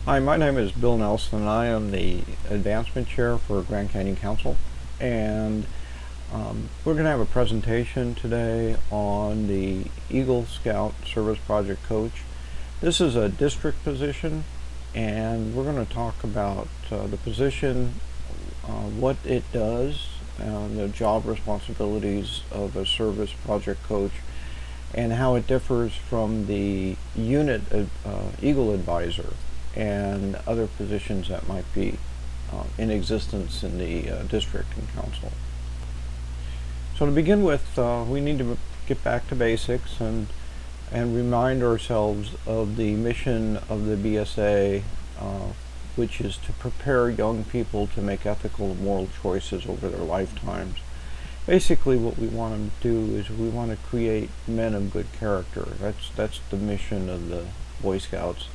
Hi, my name is Bill Nelson, and I am the Advancement Chair for Grand Canyon Council. And we're going to have a presentation today on the Eagle Scout Service Project Coach. This is a district position, and we're going to talk about the position, what it does, the job responsibilities of a service project coach, and how it differs from the unit Eagle Advisor and other positions that might be in existence in the district and council. So to begin with, we need to get back to basics and remind ourselves of the mission of the BSA, which is to prepare young people to make ethical and moral choices over their lifetimes. Basically, what we want to do is we want to create men of good character. That's the mission of the Boy Scouts.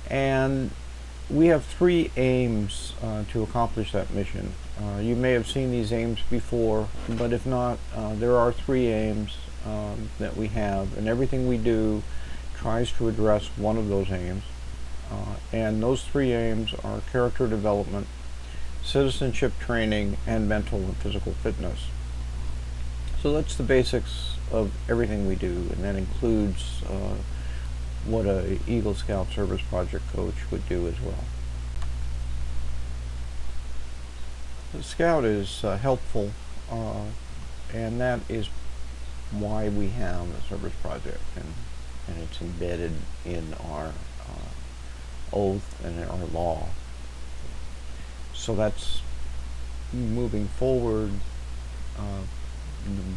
And we have three aims to accomplish that mission. You may have seen these aims before, but if not, there are three aims that we have, and everything we do tries to address one of those aims. And those three aims are character development, citizenship training, and mental and physical fitness. So that's the basics of everything we do, and that includes what a Eagle Scout Service Project Coach would do as well. The Scout is helpful, and that is why we have a service project, and it's embedded in our oath and in our law. So that's moving forward,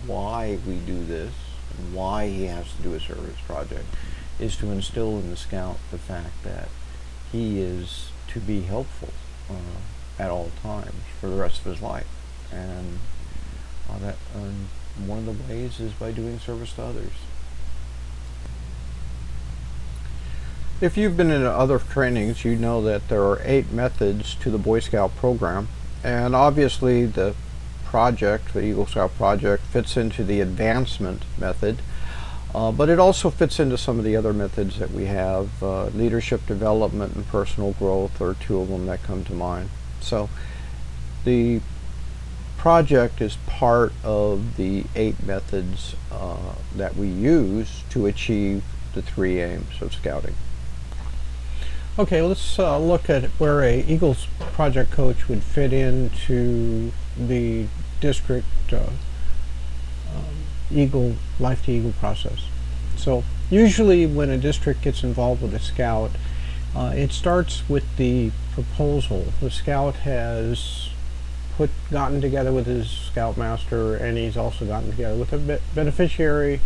why we do this, and why he has to do a service project, is to instill in the Scout the fact that he is to be helpful at all times for the rest of his life, and one of the ways is by doing service to others. If you've been in other trainings, you know that there are 8 methods to the Boy Scout program, and obviously the project, the Eagle Scout project, fits into the advancement method. But it also fits into some of the other methods that we have. Leadership development and personal growth are two of them that come to mind. So the project is part of the 8 methods that we use to achieve the 3 aims of scouting. Okay, let's look at where a Eagles project coach would fit into the district Eagle Life to Eagle process. So usually when a district gets involved with a Scout, it starts with the proposal. The Scout has gotten together with his Scoutmaster, and he's also gotten together with a beneficiary.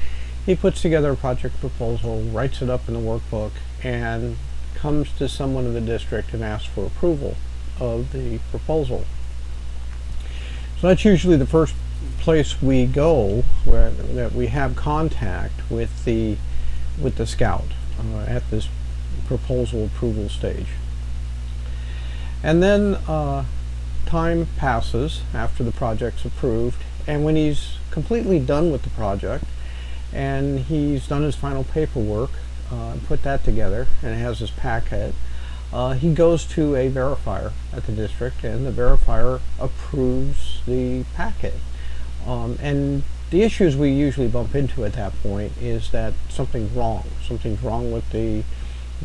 He puts together a project proposal, writes it up in the workbook, and comes to someone in the district and asks for approval of the proposal. So that's usually the first place we go where that we have contact with the Scout at this proposal approval stage. And then time passes after the project's approved, and when he's completely done with the project and he's done his final paperwork, put that together, and has his packet, he goes to a verifier at the district, and the verifier approves the packet. And the issues we usually bump into at that point is that something's wrong. Something's wrong with the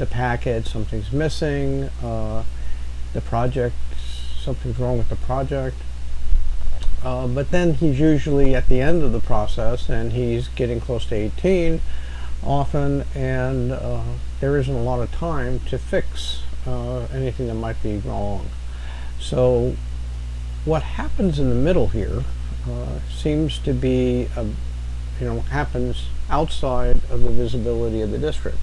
packet, something's missing, the project, something's wrong with the project. But then he's usually at the end of the process, and he's getting close to 18 often, and there isn't a lot of time to fix anything that might be wrong. So what happens in the middle here seems to be, happens outside of the visibility of the district.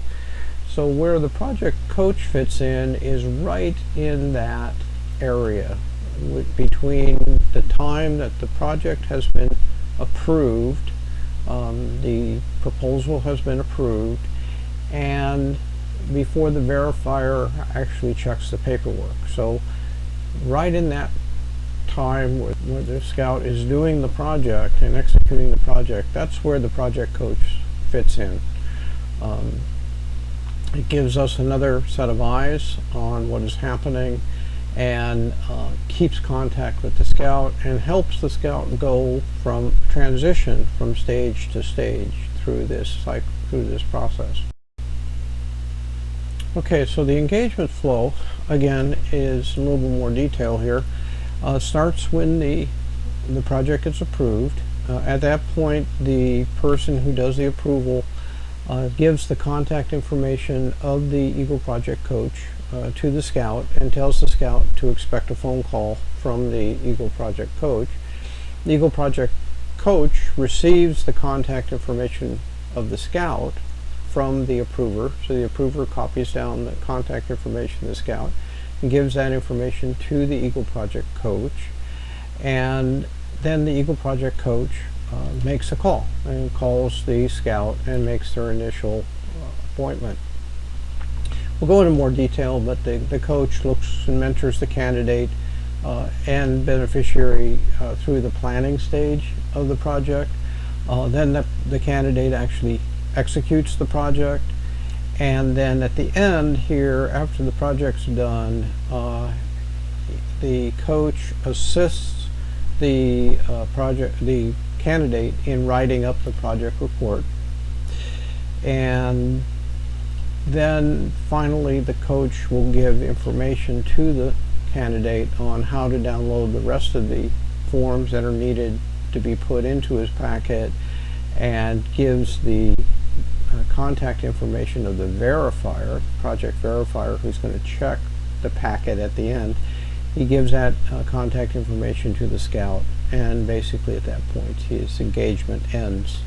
So where the project coach fits in is right in that area between the time that the project has been approved, the proposal has been approved, and before the verifier actually checks the paperwork. So right in that time where the Scout is doing the project and executing the project, that's where the project coach fits in. It gives us another set of eyes on what is happening, and keeps contact with the scout and helps the scout go from transition from stage to stage through this cycle, through this process. Okay, so the engagement flow again is a little bit more detail here. Starts when the project is approved. At that point, the person who does the approval gives the contact information of the Eagle Project coach to the scout and tells the scout to expect a phone call from the Eagle Project coach. The Eagle Project coach receives the contact information of the scout from the approver, so the approver copies down the contact information of the scout and gives that information to the Eagle Project coach, and then the Eagle Project coach makes a call and calls the scout and makes their initial appointment. We'll go into more detail, but the coach looks and mentors the candidate and beneficiary through the planning stage of the project. Then the candidate actually executes the project, and then at the end here, after the project's done, the coach assists the candidate in writing up the project report, and then finally the coach will give information to the candidate on how to download the rest of the forms that are needed to be put into his packet, and gives the contact information of the verifier, project verifier, who's going to check the packet at the end. He gives that contact information to the scout, and basically at that point his engagement ends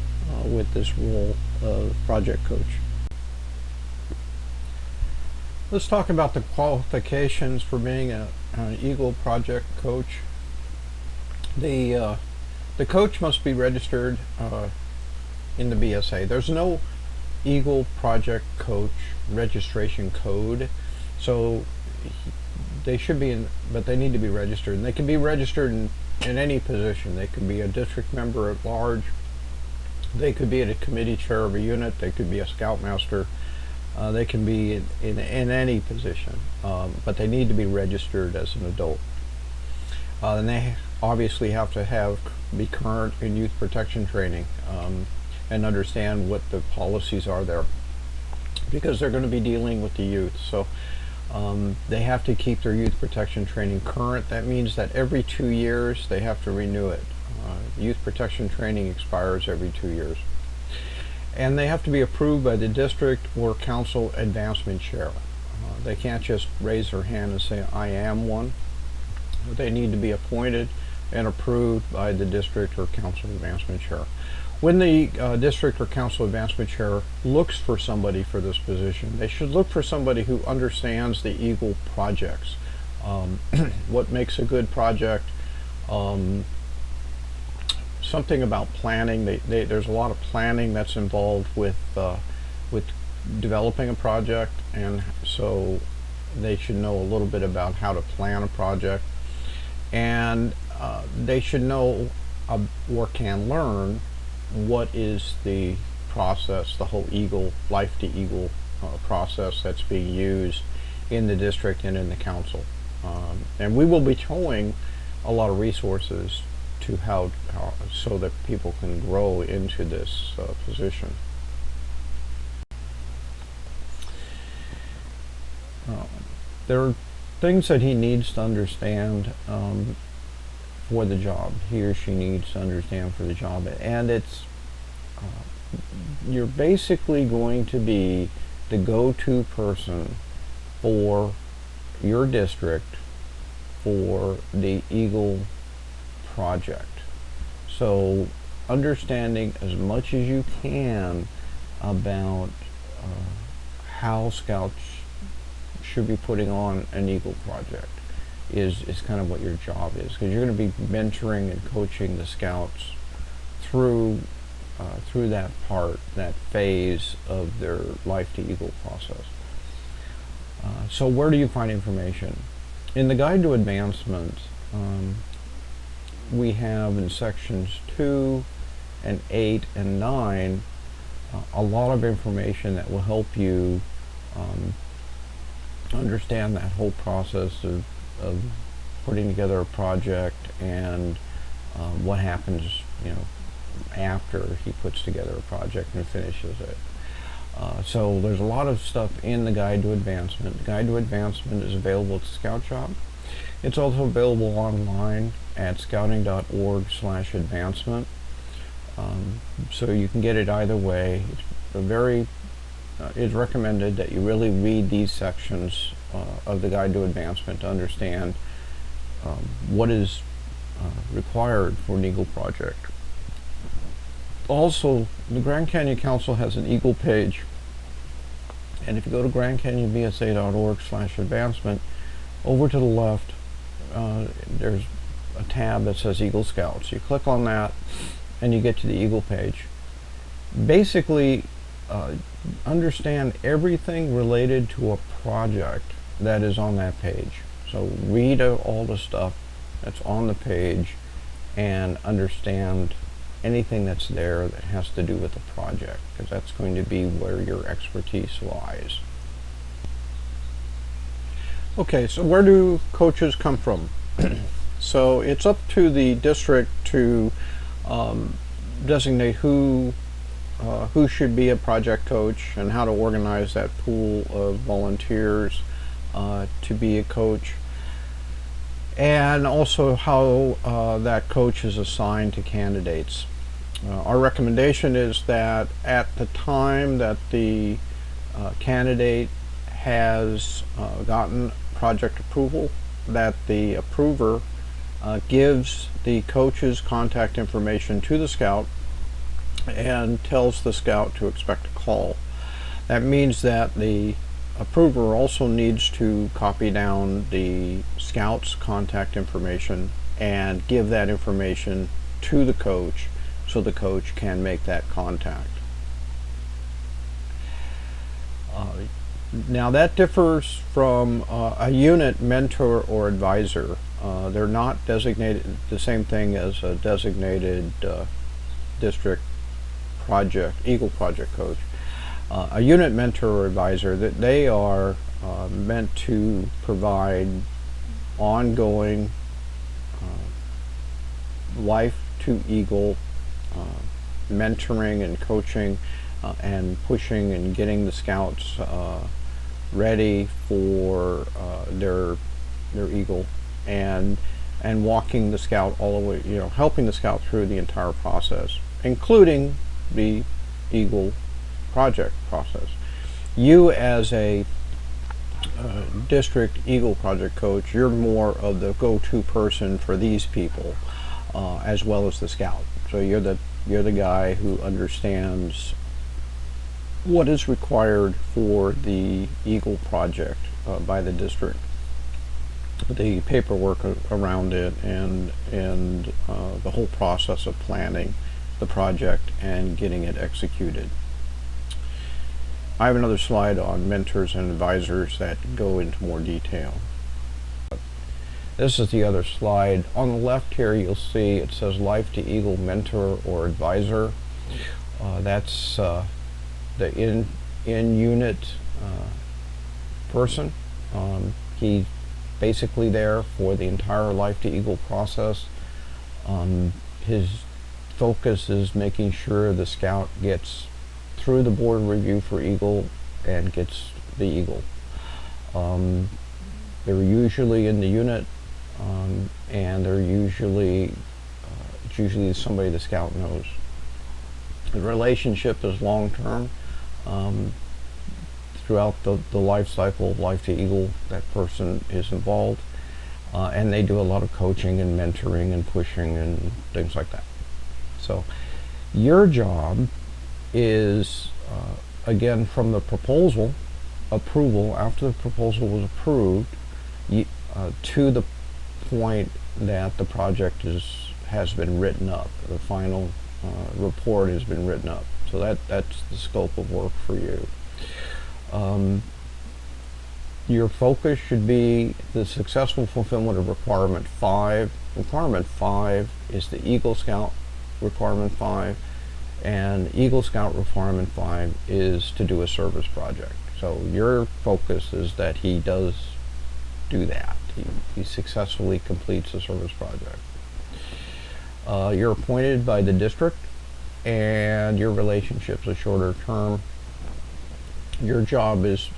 with this role of project coach. Let's talk about the qualifications for being an Eagle Project coach. The coach must be registered in the BSA. There's no Eagle Project Coach registration code, so they should be in, but they need to be registered, and they can be registered in any position. They could be a district member at large, they could be a committee chair of a unit, they could be a scoutmaster, they can be in any position, but they need to be registered as an adult. And they obviously have to be current in youth protection training and understand what the policies are there, because they're going to be dealing with the youth. So they have to keep their youth protection training current. That means that every 2 years they have to renew it. Youth protection training expires every 2 years. And they have to be approved by the district or council advancement chair. They can't just raise their hand and say, I am one. They need to be appointed and approved by the district or council advancement chair. When the district or council advancement chair looks for somebody for this position, they should look for somebody who understands the Eagle projects. What makes a good project, something about planning. There's a lot of planning that's involved with developing a project, and so they should know a little bit about how to plan a project, and they should know or can learn what is the process, the whole Eagle, Life to Eagle process that's being used in the district and in the council. And we will be showing a lot of resources to how so that people can grow into this position. There are things that he needs to understand for the job. He or she needs to understand for the job, and it's you're basically going to be the go-to person for your district for the Eagle project. So understanding as much as you can about how scouts should be putting on an Eagle project is kind of what your job is, because you're going to be mentoring and coaching the scouts through that phase of their Life to Eagle process. So where do you find information? In the Guide to Advancement, we have in sections 2 and 8 and 9 a lot of information that will help you um, understand that whole process of putting together a project and what happens, after he puts together a project and finishes it. So there's a lot of stuff in the Guide to Advancement. The Guide to Advancement is available at the Scout Shop. It's also available online at scouting.org/advancement. So you can get it either way. It's recommended that you really read these sections of the Guide to Advancement to understand what is required for an Eagle project. Also, the Grand Canyon Council has an Eagle page, and if you go to grandcanyonbsa.org/advancement, over to the left there's a tab that says Eagle Scouts. You click on that and you get to the Eagle page. Basically, understand everything related to a project that is on that page. So read all the stuff that's on the page and understand anything that's there that has to do with the project, because that's going to be where your expertise lies. Okay, so where do coaches come from? So it's up to the district to designate who should be a project coach and how to organize that pool of volunteers to be a coach, and also how that coach is assigned to candidates. Our recommendation is that at the time that the candidate has gotten project approval, that the approver gives the coach's contact information to the scout and tells the scout to expect a call. That means that the approver also needs to copy down the scout's contact information and give that information to the coach so the coach can make that contact. Now that differs from a unit mentor or advisor. They're not designated the same thing as a designated district project, Eagle project coach. A unit mentor or advisor, that they are meant to provide ongoing life to Eagle mentoring and coaching and pushing and getting the scouts ready for their Eagle, and walking the scout all the way, helping the scout through the entire process, including the Eagle project process. You as a district Eagle project coach, you're more of the go-to person for these people, as well as the scout. So you're the guy who understands what is required for the Eagle project by the district, the paperwork around it, and the whole process of planning the project and getting it executed. I have another slide on mentors and advisors that go into more detail. This is the other slide. On the left here you'll see it says Life to Eagle Mentor or Advisor. That's the in-unit person. He's basically there for the entire Life to Eagle process. His focus is making sure the scout gets through the board review for Eagle and gets the Eagle. They're usually in the unit, and they're usually it's usually somebody the scout knows. The relationship is long-term. Throughout the life cycle of Life to Eagle, that person is involved, and they do a lot of coaching and mentoring and pushing and things like that. So your job is, again, from the proposal approval, after the proposal was approved, to the point that the project has been written up, the final report has been written up. So that's the scope of work for you. Your focus should be the successful fulfillment of Requirement 5. Requirement 5 is the Eagle Scout Requirement 5, and Eagle Scout Requirement 5 is to do a service project. So your focus is that he does do that. He successfully completes a service project. You're appointed by the district, and your relationship's a shorter term. Your job is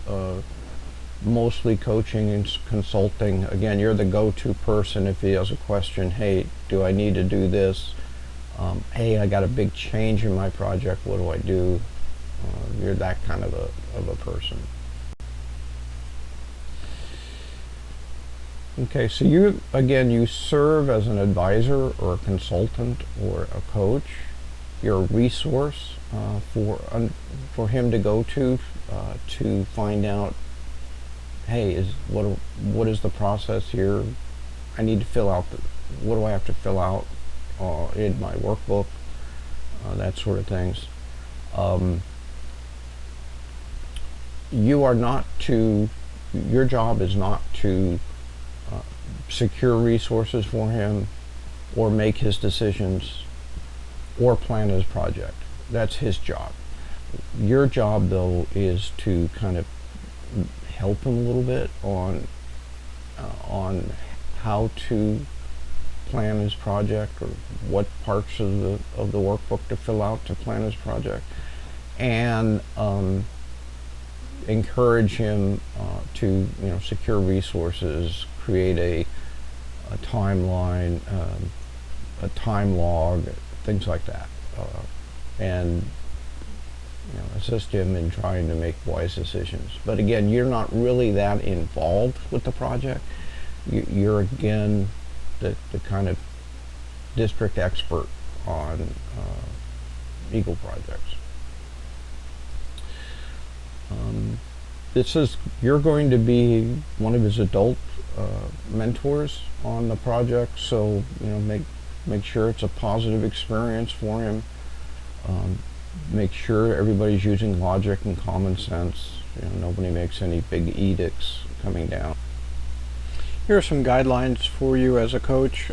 mostly coaching and consulting. Again, you're the go-to person if he has a question. Hey, do I need to do this? Hey, I got a big change in my project. What do I do? You're that kind of a person. Okay, so you serve as an advisor or a consultant or a coach. You're a resource for him to go to find out, hey, what is the process here? I need to fill out what do I have to fill out in my workbook, that sort of things. Your job is not to secure resources for him or make his decisions or plan his project. That's his job. Your job, though, is to kind of help him a little bit on how to plan his project, or what parts of the workbook to fill out to plan his project, and encourage him to secure resources, create a timeline, a time log, things like that, and assist him in trying to make wise decisions. But again, you're not really that involved with the project. You're again the kind of district expert on Eagle projects. You're going to be one of his adult mentors on the project, so make sure it's a positive experience for him. Make sure everybody's using logic and common sense. Nobody makes any big edicts coming down. Here are some guidelines for you as a coach.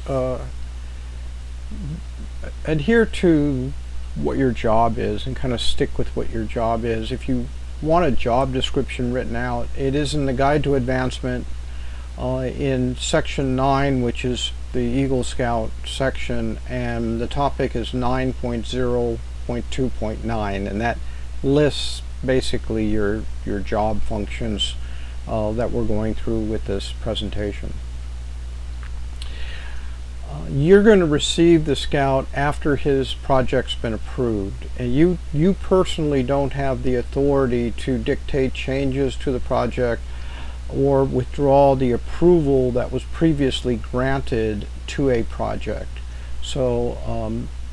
Adhere to what your job is and kind of stick with what your job is. If you want a job description written out, it is in the Guide to Advancement in section 9, which is the Eagle Scout section, and the topic is 9.0.2.9, and that lists basically your job functions that we're going through with this presentation. You're going to receive the scout after his project's been approved, and you personally don't have the authority to dictate changes to the project or withdraw the approval that was previously granted to a project. So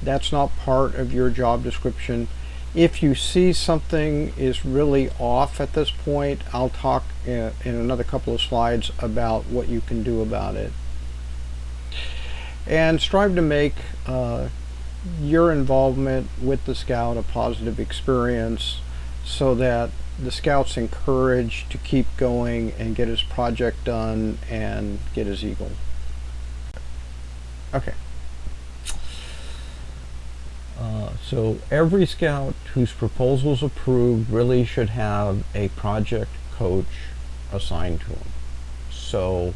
that's not part of your job description. If you see something is really off at this point, I'll talk in another couple of slides about what you can do about it. And strive to make your involvement with the scout a positive experience, so that the scout's encouraged to keep going and get his project done and get his eagle. Okay. So every scout whose proposal is approved really should have a project coach assigned to him. So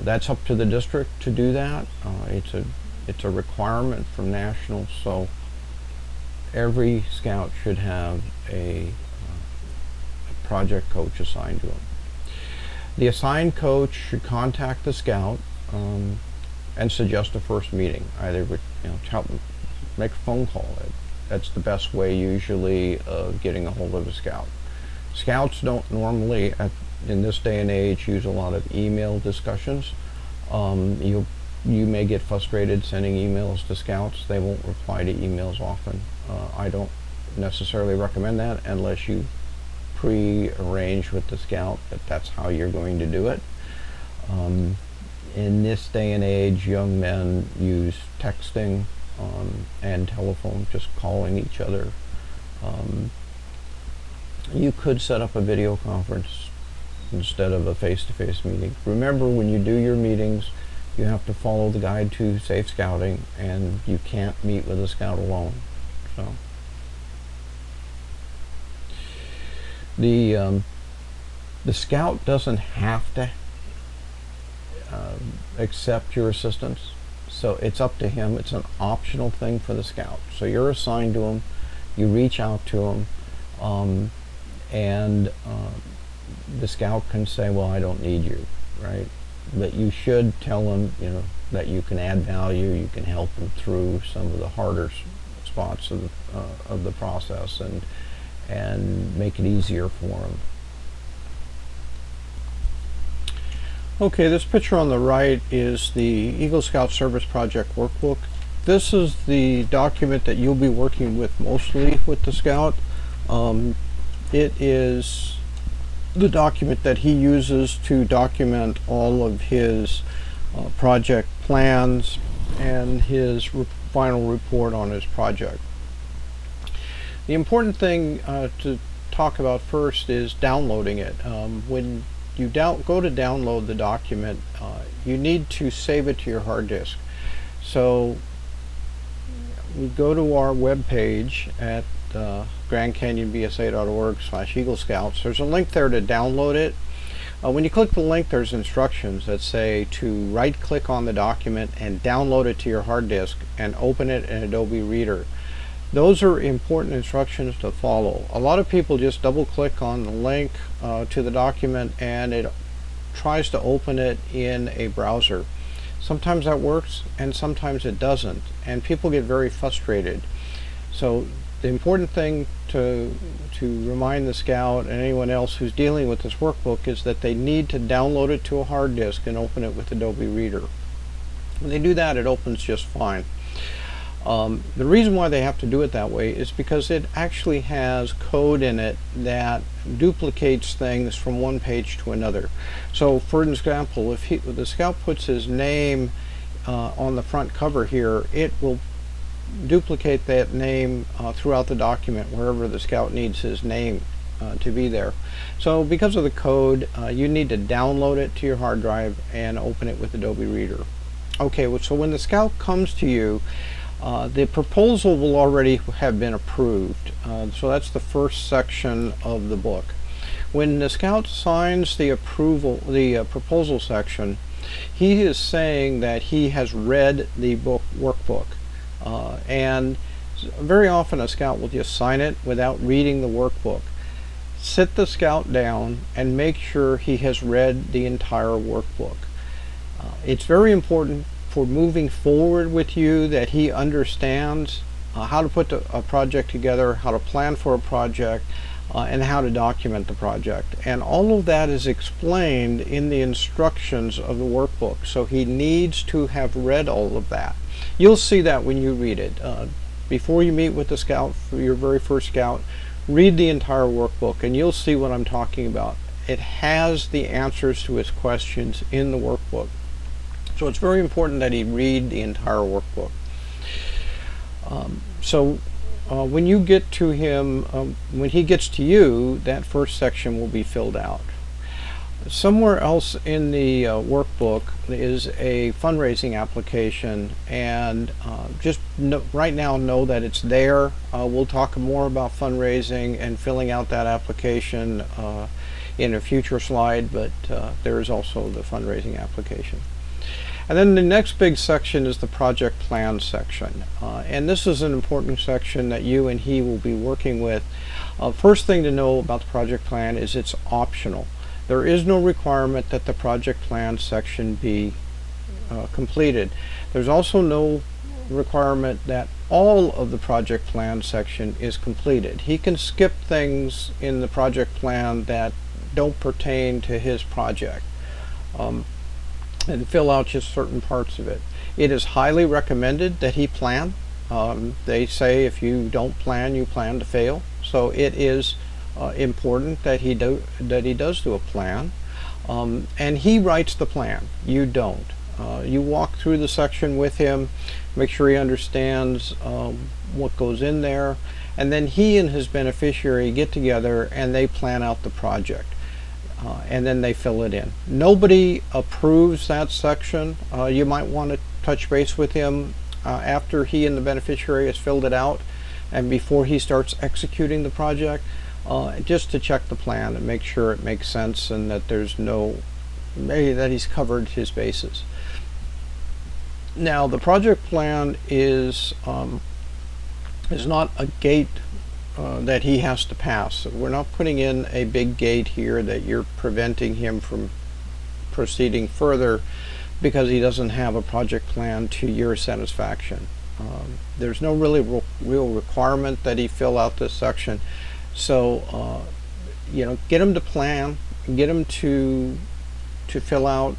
that's up to the district to do that. It's a requirement from national, so every scout should have a project coach assigned to him. The assigned coach should contact the scout and suggest a first meeting. Either with, make a phone call. That's the best way usually of getting a hold of a scout. Scouts don't normally, in this day and age, use a lot of email discussions. You may get frustrated sending emails to scouts. They won't reply to emails often. I don't necessarily recommend that unless you pre-arrange with the scout that that's how you're going to do it. In this day and age, young men use texting and telephone, just calling each other. You could set up a video conference instead of a face-to-face meeting. Remember, when you do your meetings, you have to follow the Guide to Safe Scouting, and you can't meet with a scout alone. So The scout doesn't have to accept your assistance, so it's up to him. It's an optional thing for the scout. So you're assigned to him, you reach out to him, and the scout can say, well, I don't need you, right? But you should tell him, that you can add value, you can help him through some of the harder spots of the process, and make it easier for him. Okay, this picture on the right is the Eagle Scout Service Project Workbook. This is the document that you'll be working with mostly with the Scout. It is the document that he uses to document all of his project plans and his final report on his project. The important thing to talk about first is downloading it. When you go to download the document, you need to save it to your hard disk. So we go to our web page at grandcanyonbsa.org/Eagle Scouts. There's a link there to download it. When you click the link, there's instructions that say to right click on the document and download it to your hard disk and open it in Adobe Reader. Those are important instructions to follow. A lot of people just double click on the link to the document and it tries to open it in a browser. Sometimes that works and sometimes it doesn't, and people get very frustrated. So the important thing to remind the Scout and anyone else who's dealing with this workbook is that they need to download it to a hard disk and open it with Adobe Reader. When they do that, it opens just fine. The reason why they have to do it that way is because it actually has code in it that duplicates things from one page to another. So for example, if the Scout puts his name on the front cover here, it will duplicate that name throughout the document wherever the Scout needs his name to be there. So because of the code, you need to download it to your hard drive and open it with Adobe Reader. Okay, so when the Scout comes to you, the proposal will already have been approved. So that's the first section of the book. When the Scout signs the proposal section, he is saying that he has read the workbook. And very often a Scout will just sign it without reading the workbook. Sit the Scout down and make sure he has read the entire workbook. It's very important for moving forward with you that he understands how to put a project together, how to plan for a project, and how to document the project. And all of that is explained in the instructions of the workbook. So he needs to have read all of that. You'll see that when you read it. Before you meet with the Scout for your very first Scout, read the entire workbook and you'll see what I'm talking about. It has the answers to his questions in the workbook. So it's very important that he read the entire workbook. When you get to him, when he gets to you, that first section will be filled out. Somewhere else in the workbook is a fundraising application, and right now know that it's there. We'll talk more about fundraising and filling out that application in a future slide, but there is also the fundraising application. And then the next big section is the project plan section. And this is an important section that you and he will be working with. First thing to know about the project plan is it's optional. There is no requirement that the project plan section be completed. There's also no requirement that all of the project plan section is completed. He can skip things in the project plan that don't pertain to his project. And fill out just certain parts of it. It is highly recommended that he plan. They say if you don't plan, you plan to fail. So it is important that he does do a plan, and he writes the plan. You don't. You walk through the section with him, make sure he understands what goes in there, and then he and his beneficiary get together and they plan out the project. And then they fill it in. Nobody approves that section. You might want to touch base with him after he and the beneficiary has filled it out and before he starts executing the project. just to check the plan and make sure it makes sense and that there's no, maybe that he's covered his bases. Now the project plan is not a gate that he has to pass. So we're not putting in a big gate here that you're preventing him from proceeding further because he doesn't have a project plan to your satisfaction. There's no really real requirement that he fill out this section. So get him to plan, get him to fill out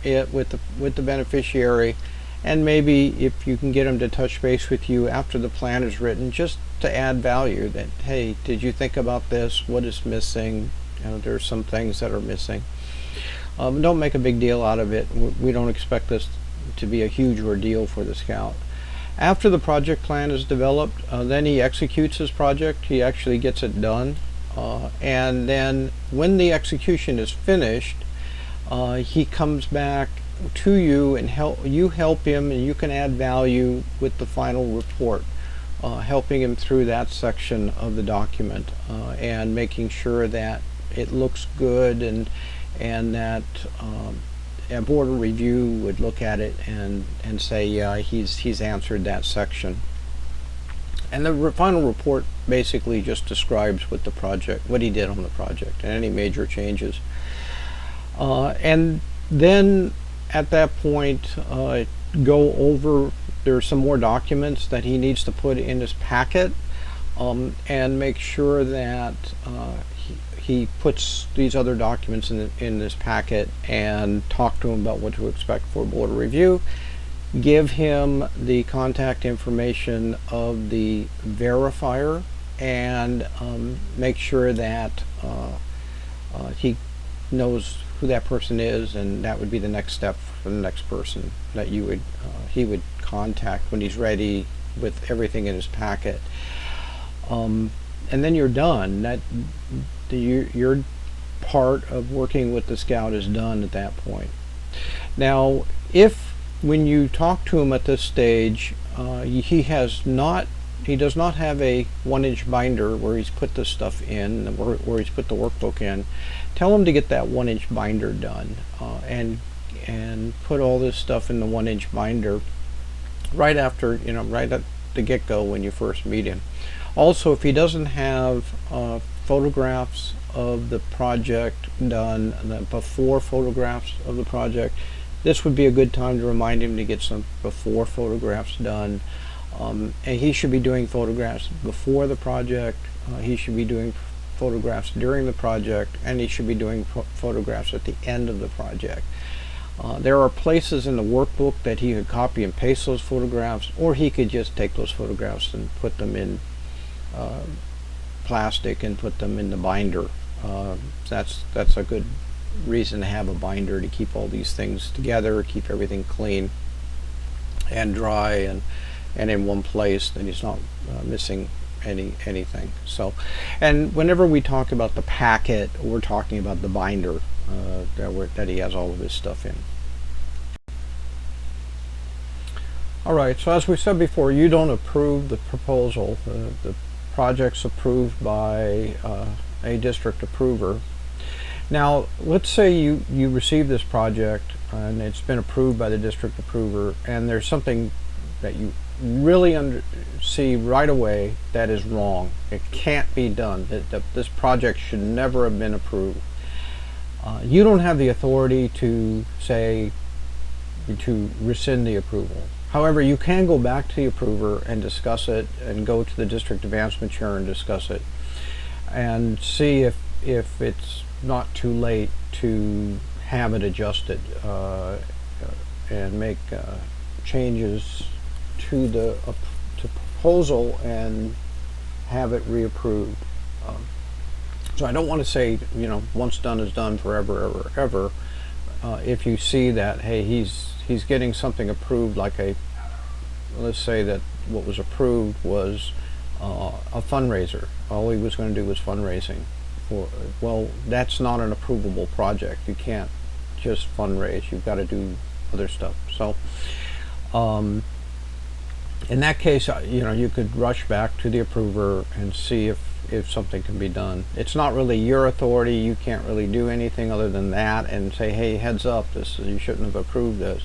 it with the beneficiary, and maybe if you can get him to touch base with you after the plan is written, just to add value that, hey, did you think about this? What is missing? There's some things that are missing. Don't make a big deal out of it. We don't expect this to be a huge ordeal for the scout. After the project plan is developed, then he executes his project. He actually gets it done. And then when the execution is finished, he comes back to you and help him, and you can add value with the final report, helping him through that section of the document and making sure that it looks good, and that a board of review would look at it and say, yeah, he's answered that section. And the final report basically just describes what he did on the project and any major changes. And then at that point, go over, there's some more documents that he needs to put in his packet, and make sure that he puts these other documents in this packet, and talk to him about what to expect for board review. Give him the contact information of the verifier, and make sure that he knows who that person is, and that would be the next step for the next person that he would contact when he's ready with everything in his packet. And then you're done. Your part of working with the scout is done at that point. Now, if when you talk to him at this stage, he does not have a 1-inch binder where he's put this stuff in, where he's put the workbook in, tell him to get that 1-inch binder done, and put all this stuff in the 1-inch binder right after, right at the get-go when you first meet him. Also, if he doesn't have photographs of the project done, the before photographs of the project, this would be a good time to remind him to get some before photographs done. And he should be doing photographs before the project, he should be doing photographs during the project, and he should be doing photographs at the end of the project. There are places in the workbook that he could copy and paste those photographs, or he could just take those photographs and put them in plastic and put them in the binder. That's a good reason to have a binder, to keep all these things together, keep everything clean and dry and in one place, then he's not missing anything. So, and whenever we talk about the packet, we're talking about the binder that he has all of his stuff in. Alright, so as we said before, you don't approve the proposal. The project's approved by a district approver. Now, let's say you receive this project and it's been approved by the district approver, and there's something that you really see right away that is wrong. It can't be done. This project should never have been approved. You don't have the authority to rescind the approval. However, you can go back to the approver and discuss it, and go to the district advancement chair and discuss it, and see if it's not too late to have it adjusted and make changes to the proposal and have it reapproved. So I don't want to say, once done is done, forever, ever. If you see that, hey, he's getting something approved, like let's say that what was approved was a fundraiser. All he was going to do was fundraising. Well, that's not an approvable project. You can't just fundraise. You've got to do other stuff. So, in that case, you could rush back to the approver and see if if something can be done. It's not really your authority. You can't really do anything other than that and say, hey, heads up, this you shouldn't have approved this.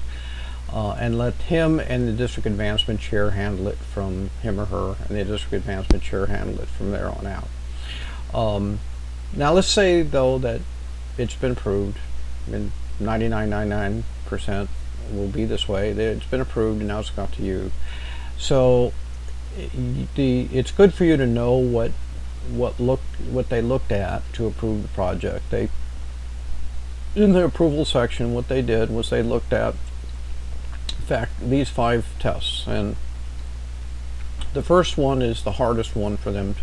And let him and the district advancement chair handle it from him or her, and the district advancement chair handle it from there on out. Now let's say though that it's been approved, and 99.99% will be this way. It's been approved and now it's got to you. So it's good for you to know what they looked at to approve the project. They, in the approval section, what they did was they looked at, in fact, these 5 tests, and the first one is the hardest one for them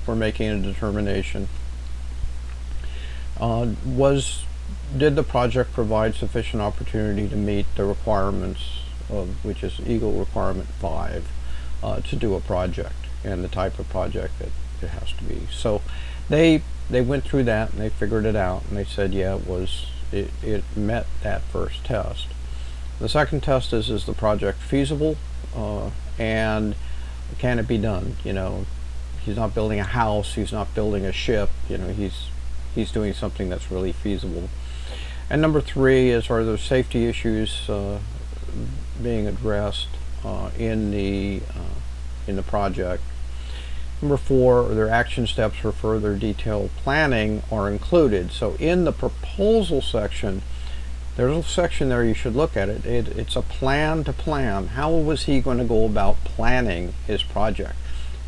for making a determination. Did the project provide sufficient opportunity to meet the requirements of, which is Eagle Requirement 5, to do a project and the type of project that it has to be. So they went through that and they figured it out, and they said, yeah, it met that first test. The second test is the project feasible, and can it be done? You know, he's not building a house, he's not building a ship, you know, he's doing something that's really feasible. And number 3 is, are there safety issues being addressed in the project? Number 4, are there action steps for further detailed planning are included? So in the proposal section, there's a section there you should look at it. It's a plan to plan. How was he going to go about planning his project?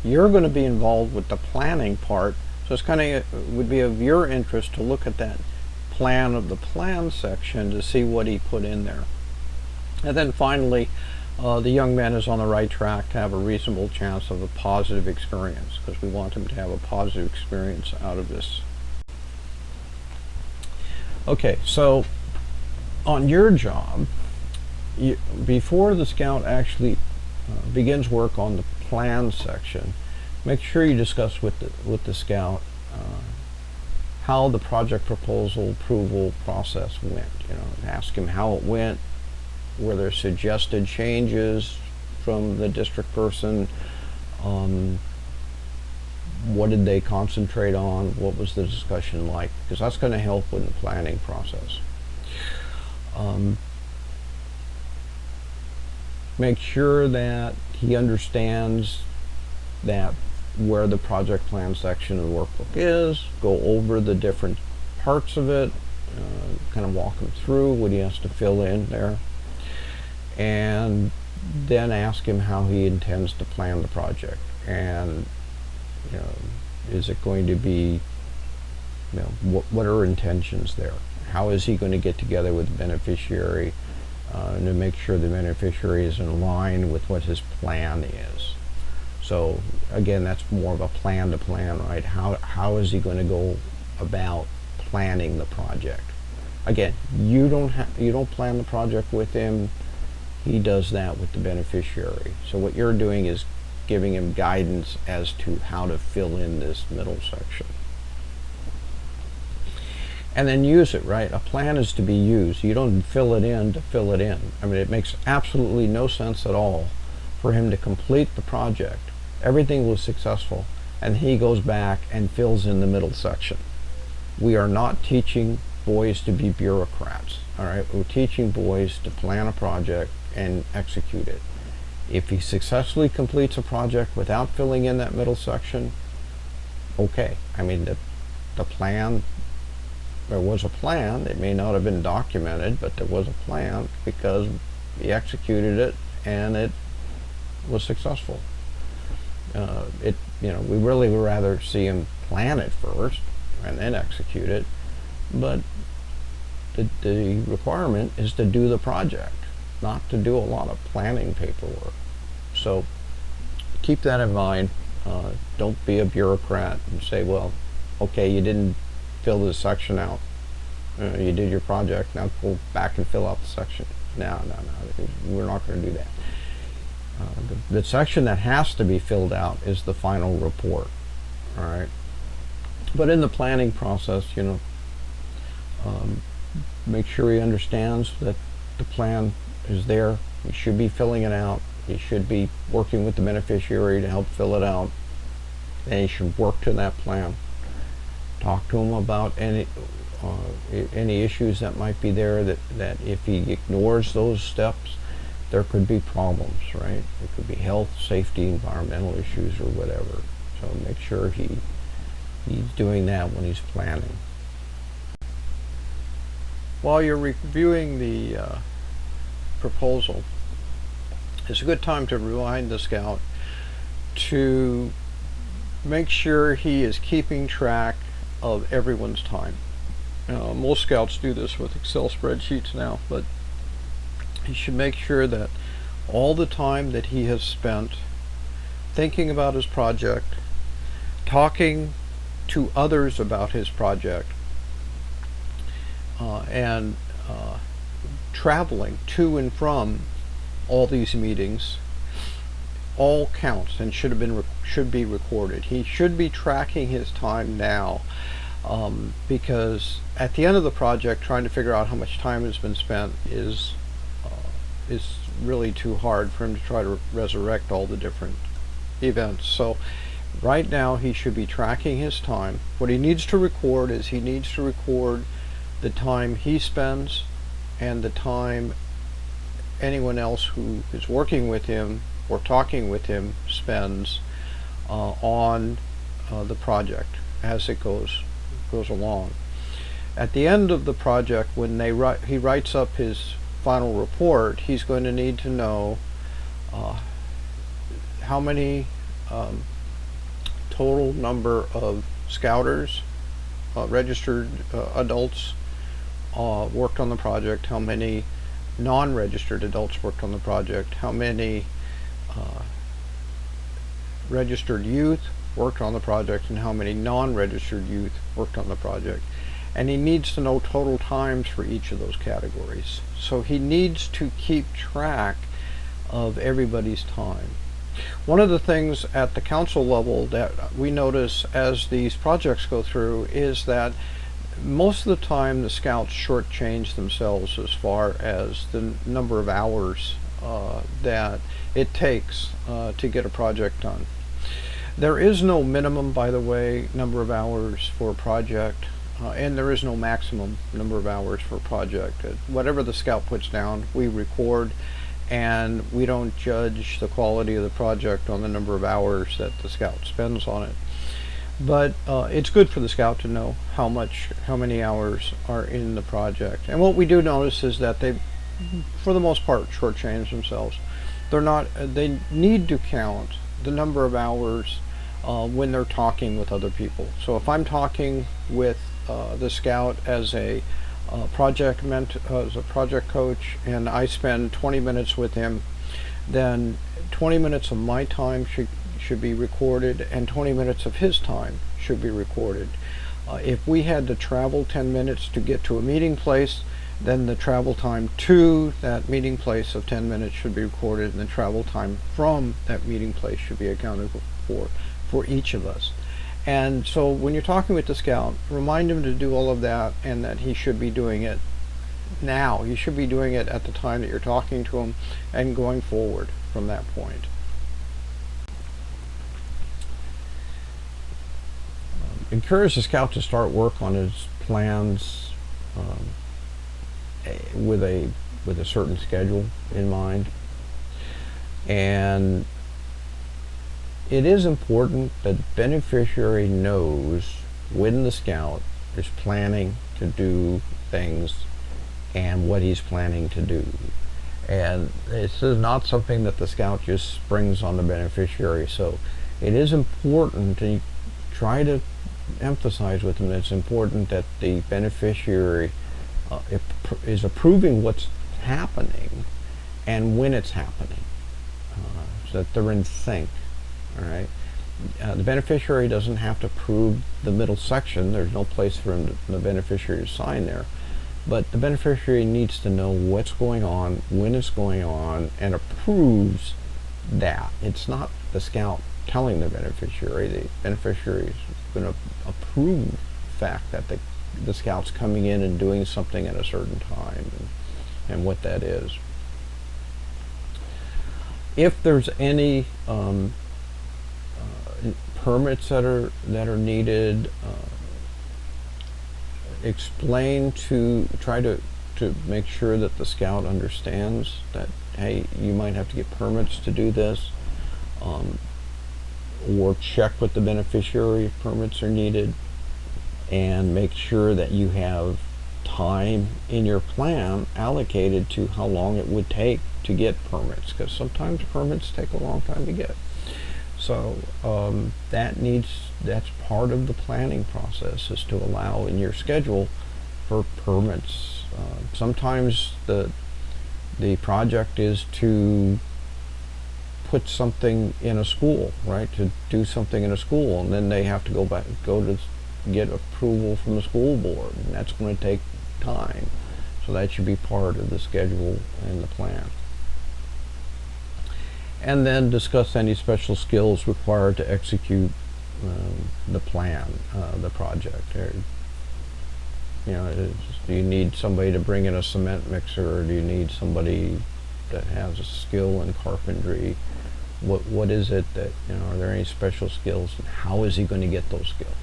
You're going to be involved with the planning part, so it's kind of would be of your interest to look at that plan of the plan section to see what he put in there. And then finally, the young man is on the right track to have a reasonable chance of a positive experience, because we want him to have a positive experience out of this. Okay, so on your job, before the scout actually begins work on the plan section, make sure you discuss with the scout how the project proposal approval process went. You know, ask him how it went. Were there suggested changes from the district person? What did they concentrate on? What was the discussion like? Because that's going to help with the planning process. Make sure that he understands that where the project plan section of the workbook is. Go over the different parts of it, kind of walk him through what he has to fill in there, and then ask him how he intends to plan the project. And you know, is it going to be, you know, what are intentions there? How is he going to get together with the beneficiary to make sure the beneficiary is in line with what his plan is? So again, that's more of a plan to plan, right? How is he going to go about planning the project? Again, you don't plan the project with him. He does that with the beneficiary. So what you're doing is giving him guidance as to how to fill in this middle section. And then use it, right? A plan is to be used. You don't fill it in to fill it in. I mean, it makes absolutely no sense at all for him to complete the project. Everything was successful, and he goes back and fills in the middle section. We are not teaching boys to be bureaucrats, all right? We're teaching boys to plan a project and execute it. If he successfully completes a project without filling in that middle section, okay. I mean, the plan, there was a plan. It may not have been documented, but there was a plan because he executed it and it was successful. You know, we really would rather see him plan it first and then execute it, but the requirement is to do the project, not to do a lot of planning paperwork. So keep that in mind. Don't be a bureaucrat and say, well, okay, you didn't fill this section out. You did your project, now go back and fill out the section. No, we're not going to do that. The section that has to be filled out is the final report, all right? But in the planning process, you know, make sure he understands that the plan is there. He should be filling it out. He should be working with the beneficiary to help fill it out. and he should work to that plan. Talk to him about any issues that might be there, that if he ignores those steps, there could be problems, right? It could be health, safety, environmental issues, or whatever. So make sure he's doing that when he's planning. While you're reviewing the proposal, it's a good time to remind the scout to make sure he is keeping track of everyone's time. Most scouts do this with Excel spreadsheets now, but he should make sure that all the time that he has spent thinking about his project, talking to others about his project, and traveling to and from all these meetings, all counts and should be recorded. He should be tracking his time now, because at the end of the project, trying to figure out how much time has been spent is really too hard for him to try to resurrect all the different events. So right now he should be tracking his time. What he needs to record is he needs to record the time he spends and the time anyone else who is working with him or talking with him spends on the project as it goes along. At the end of the project, when he writes up his final report, he's going to need to know how many total number of scouters, registered adults worked on the project, how many non-registered adults worked on the project, how many registered youth worked on the project, and how many non-registered youth worked on the project. And he needs to know total times for each of those categories. So he needs to keep track of everybody's time. One of the things at the council level that we notice as these projects go through is that most of the time the scouts shortchange themselves as far as the number of hours that it takes to get a project done. There is no minimum, by the way, number of hours for a project. And there is no maximum number of hours for a project. Whatever the scout puts down, we record, and we don't judge the quality of the project on the number of hours that the scout spends on it. But it's good for the scout to know how many hours are in the project. And what we do notice is that they, for the most part, shortchange themselves. They need to count the number of hours when they're talking with other people. So if I'm talking with the scout as a project coach, and I spend 20 minutes with him, then 20 minutes of my time should be recorded, and 20 minutes of his time should be recorded. If we had to travel 10 minutes to get to a meeting place, then the travel time to that meeting place of 10 minutes should be recorded, and the travel time from that meeting place should be accounted for each of us. And so when you're talking with the scout, remind him to do all of that, and that he should be doing it now. He should be doing it at the time that you're talking to him and going forward from that point. Encourage the scout to start work on his plans with a certain schedule in mind. And it is important that the beneficiary knows when the scout is planning to do things and what he's planning to do. And this is not something that the scout just springs on the beneficiary. So it is important to try to emphasize with them that it's important that the beneficiary is approving what's happening and when it's happening, so that they're in sync. All right. The beneficiary doesn't have to approve the middle section. There's no place for the beneficiary to sign there. But the beneficiary needs to know what's going on, when it's going on, and approves that. It's not the scout telling the beneficiary. The beneficiary is going to approve the fact that the scout's coming in and doing something at a certain time, and what that is. If there's any permits that are needed. Try to make sure that the scout understands that, hey, you might have to get permits to do this, or check with the beneficiary if permits are needed, and make sure that you have time in your plan allocated to how long it would take to get permits, because sometimes permits take a long time to get. So that's part of the planning process, is to allow in your schedule for permits. Sometimes the project is to put something in a school, right? To do something in a school, and then they have to go to get approval from the school board, and that's going to take time. So that should be part of the schedule and the plan. And then discuss any special skills required to execute the plan, the project. Do you need somebody to bring in a cement mixer, or do you need somebody that has a skill in carpentry? What is it that, are there any special skills, and how is he going to get those skills?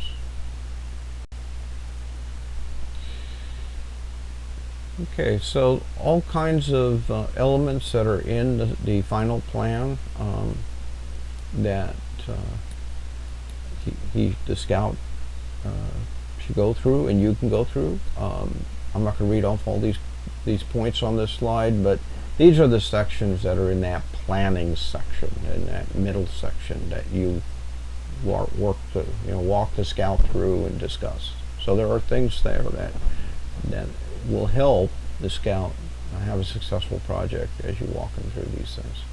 Okay, so all kinds of elements that are in the final plan that the scout should go through, and you can go through. I'm not going to read off all these points on this slide, but these are the sections that are in that planning section, in that middle section that you walk the scout through and discuss. So there are things there that will help the scout have a successful project as you walk them through these things.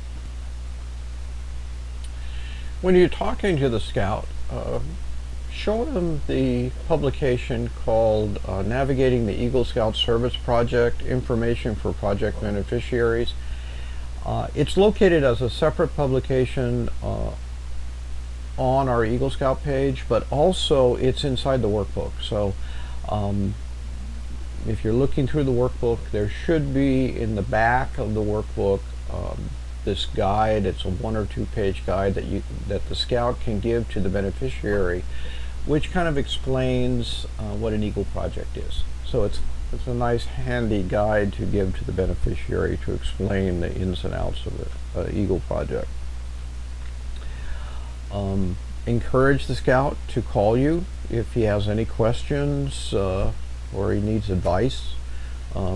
When you're talking to the scout, show them the publication called Navigating the Eagle Scout Service Project, Information for Project Beneficiaries. It's located as a separate publication on our Eagle Scout page, but also it's inside the workbook. So if you're looking through the workbook, there should be in the back of the workbook this guide. It's a 1 or 2 page guide that the scout can give to the beneficiary, which kind of explains what an Eagle project is. So it's a nice handy guide to give to the beneficiary to explain the ins and outs of the Eagle project. Encourage the scout to call you if he has any questions or he needs advice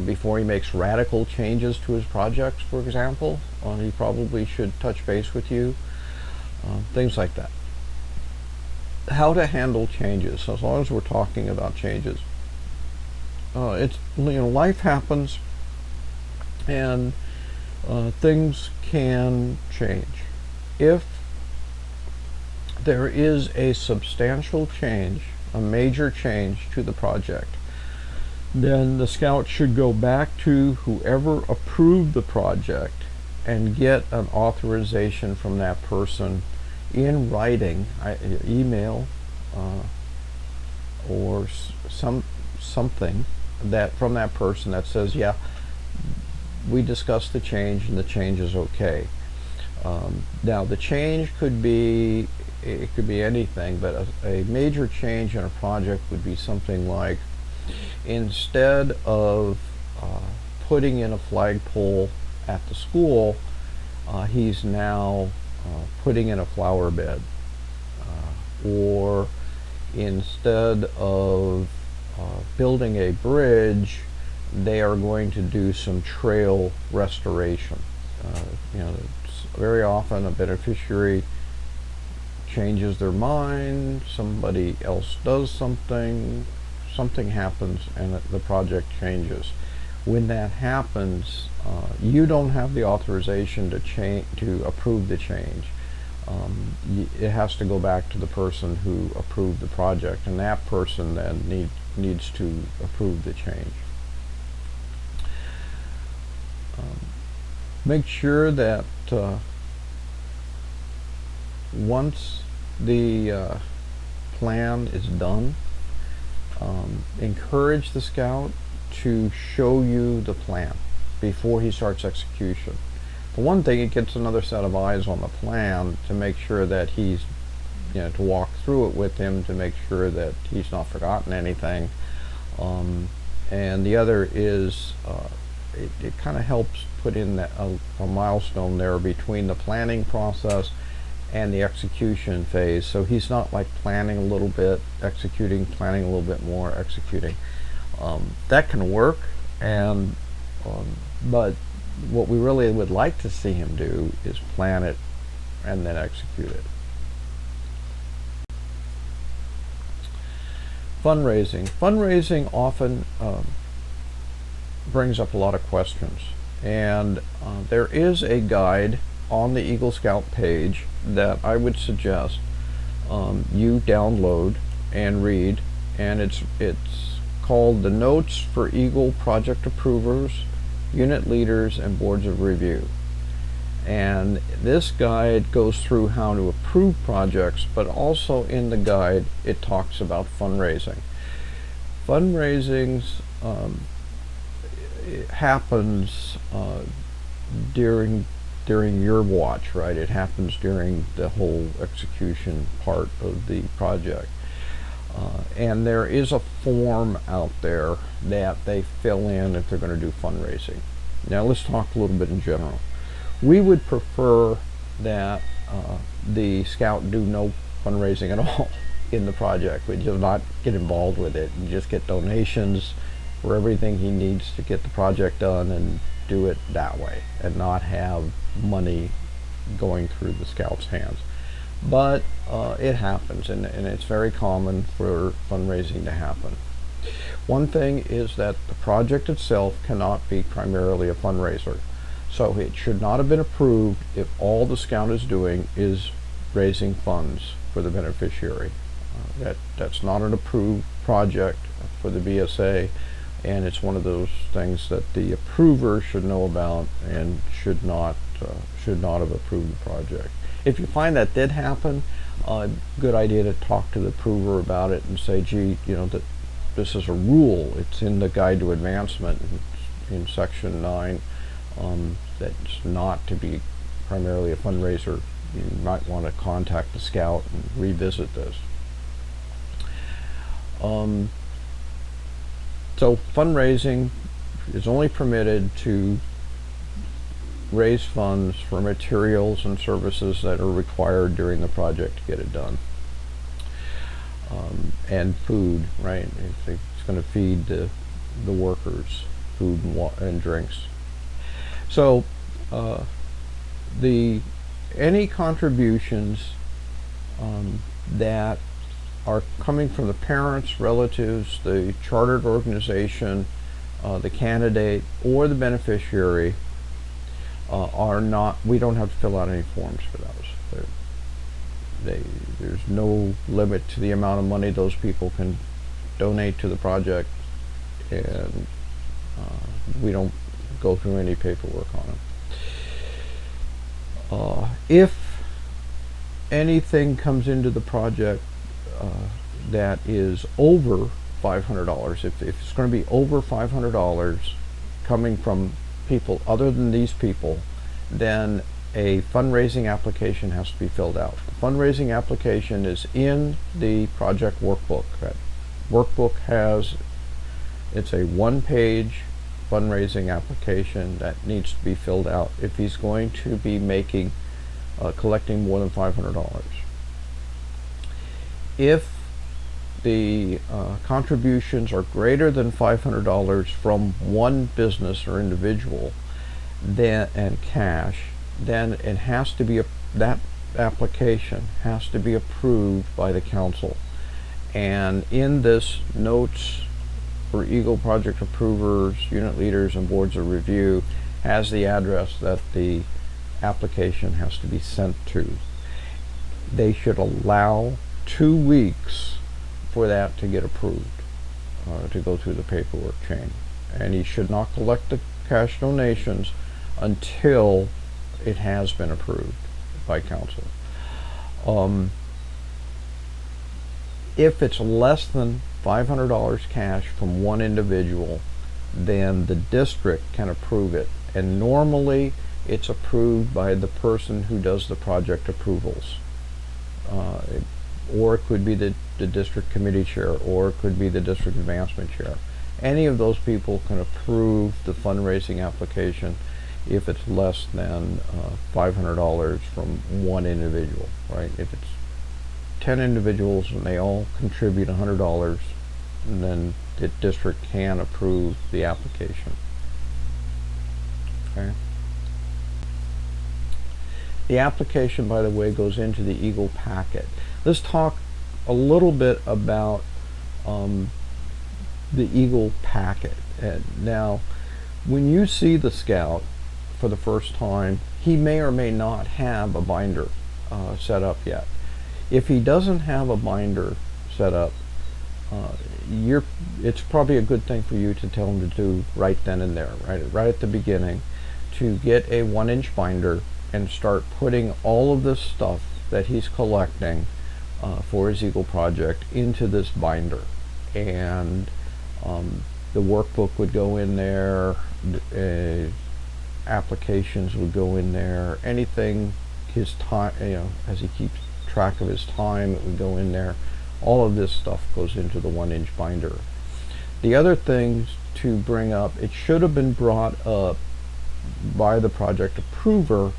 before he makes radical changes to his projects, for example. He probably should touch base with you. Things like that. How to handle changes. So as long as we're talking about changes, life happens, and things can change. If there is a substantial change, a major change to the project, then the scout should go back to whoever approved the project and get an authorization from that person in writing, email, or something that from that person that says, yeah, we discussed the change and the change is okay. Now the change could be anything, but a major change in a project would be something like, instead of putting in a flagpole at the school, he's now putting in a flower bed. Or instead of building a bridge, they are going to do some trail restoration. Very often a beneficiary changes their mind, somebody else does something happens, and the project changes. When that happens, you don't have the authorization to approve the change. It has to go back to the person who approved the project, and that person then needs to approve the change. Make sure that once the plan is done, encourage the scout to show you the plan before he starts execution. For one thing, it gets another set of eyes on the plan to make sure that he's to walk through it with him to make sure that he's not forgotten anything. And the other is it kind of helps put in that, a milestone there between the planning process and the execution phase. So he's not like planning a little bit, executing, planning a little bit more, executing. That can work, and but what we really would like to see him do is plan it and then execute it. Fundraising. Fundraising often brings up a lot of questions, and there is a guide on the Eagle Scout page that I would suggest you download and read, and it's called the Notes for Eagle Project Approvers, Unit Leaders, and Boards of Review. And this guide goes through how to approve projects, but also in the guide it talks about fundraising. Fundraisings it happens during your watch, right? It happens during the whole execution part of the project. And there is a form out there that they fill in if they're going to do fundraising. Now let's talk a little bit in general. We would prefer that the scout do no fundraising at all in the project. We just not get involved with it and just get donations for everything he needs to get the project done and do it that way, and not have money going through the scout's hands. But it happens, and it's very common for fundraising to happen. One thing is that the project itself cannot be primarily a fundraiser. So it should not have been approved if all the scout is doing is raising funds for the beneficiary. That's not an approved project for the BSA, and it's one of those things that the approver should know about and should not have approved the project. If you find that did happen, good idea to talk to the approver about it and say, gee, that this is a rule. It's in the Guide to Advancement in Section 9. That's not to be primarily a fundraiser. You might want to contact the scout and revisit this. So fundraising is only permitted to raise funds for materials and services that are required during the project to get it done. And food, right? It's going to feed the workers food and drinks. So any contributions that are coming from the parents, relatives, the chartered organization, the candidate, or the beneficiary are not, we don't have to fill out any forms for those. There's no limit to the amount of money those people can donate to the project, and we don't go through any paperwork on it. If anything comes into the project that is over $500, if it's going to be over $500 coming from people other than these people, then a fundraising application has to be filled out. The fundraising application is in the project workbook. That workbook it's a one-page fundraising application that needs to be filled out if he's going to be collecting more than $500. If the contributions are greater than $500 from one business or individual, and cash, then it has to be that application has to be approved by the council. And in this Notes for Eagle Project Approvers, Unit Leaders, and Boards of Review has the address that the application has to be sent to. They should allow 2 weeks for that to get approved, to go through the paperwork chain. And he should not collect the cash donations until it has been approved by council. If it's less than $500 cash from one individual, then the district can approve it, and normally it's approved by the person who does the project approvals. or it could be the district committee chair, or it could be the district advancement chair. Any of those people can approve the fundraising application if it's less than $500 from one individual, right? If it's 10 individuals and they all contribute $100, then the district can approve the application. Okay. The application, by the way, goes into the Eagle packet. Let's talk a little bit about the Eagle packet. Now, when you see the scout for the first time, he may or may not have a binder set up yet. If he doesn't have a binder set up, it's probably a good thing for you to tell him to do right then and there, right at the beginning, to get a 1-inch binder and start putting all of this stuff that he's collecting for his Eagle project into this binder. And the workbook would go in there, applications would go in there, anything his time, as he keeps track of his time, it would go in there. All of this stuff goes into the 1-inch binder. The other things to bring up, it should have been brought up by the project approver,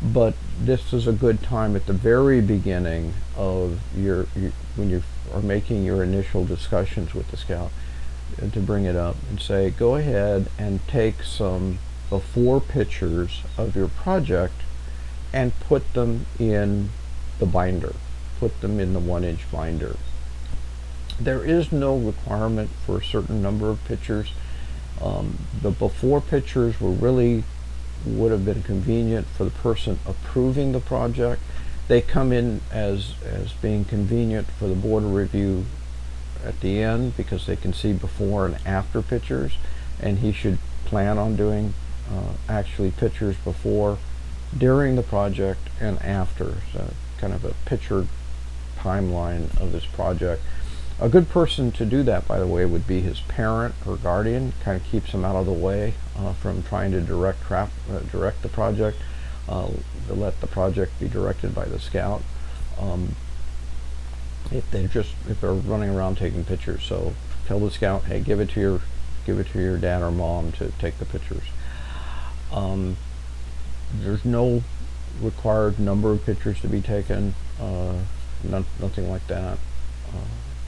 but this is a good time at the very beginning of when you are making your initial discussions with the scout, to bring it up and say, go ahead and take some before pictures of your project and put them in the binder. Put them in the 1-inch binder. There is no requirement for a certain number of pictures. The before pictures would have been convenient for the person approving the project. They come in as being convenient for the board of review at the end, because they can see before and after pictures, and he should plan on doing actually pictures before, during the project, and after. So kind of a picture timeline of this project. A good person to do that, by the way, would be his parent or guardian. Kind of keeps him out of the way from trying to direct the project. To let the project be directed by the scout. If they're running around taking pictures, so tell the scout, hey, give it to your dad or mom to take the pictures. There's no required number of pictures to be taken. Nothing like that.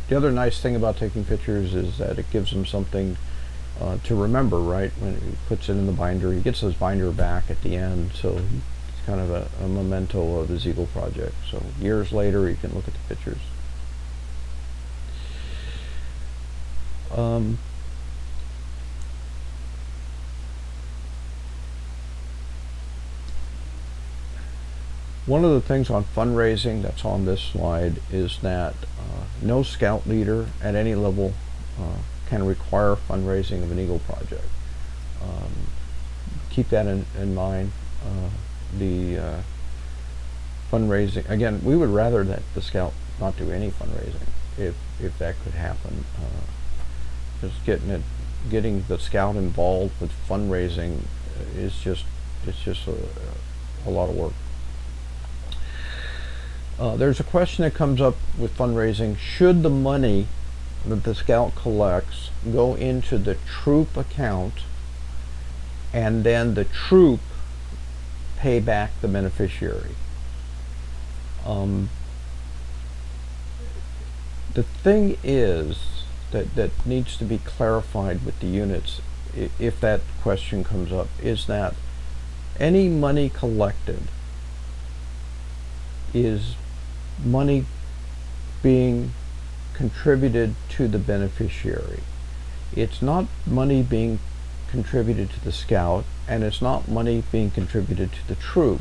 The other nice thing about taking pictures is that it gives him something to remember, right? When he puts it in the binder, he gets his binder back at the end, so it's kind of a memento of his Eagle project. So years later, he can look at the pictures. One of the things on fundraising that's on this slide is that no scout leader at any level can require fundraising of an Eagle project. Keep that in mind. The fundraising, again, we would rather that the scout not do any fundraising if that could happen. Just getting the scout involved with fundraising is just a lot of work. There's a question that comes up with fundraising: should the money that the scout collects go into the troop account and then the troop pay back the beneficiary? The thing is that needs to be clarified with the units, if that question comes up, is that any money collected is money being contributed to the beneficiary. It's not money being contributed to the scout, and it's not money being contributed to the troop.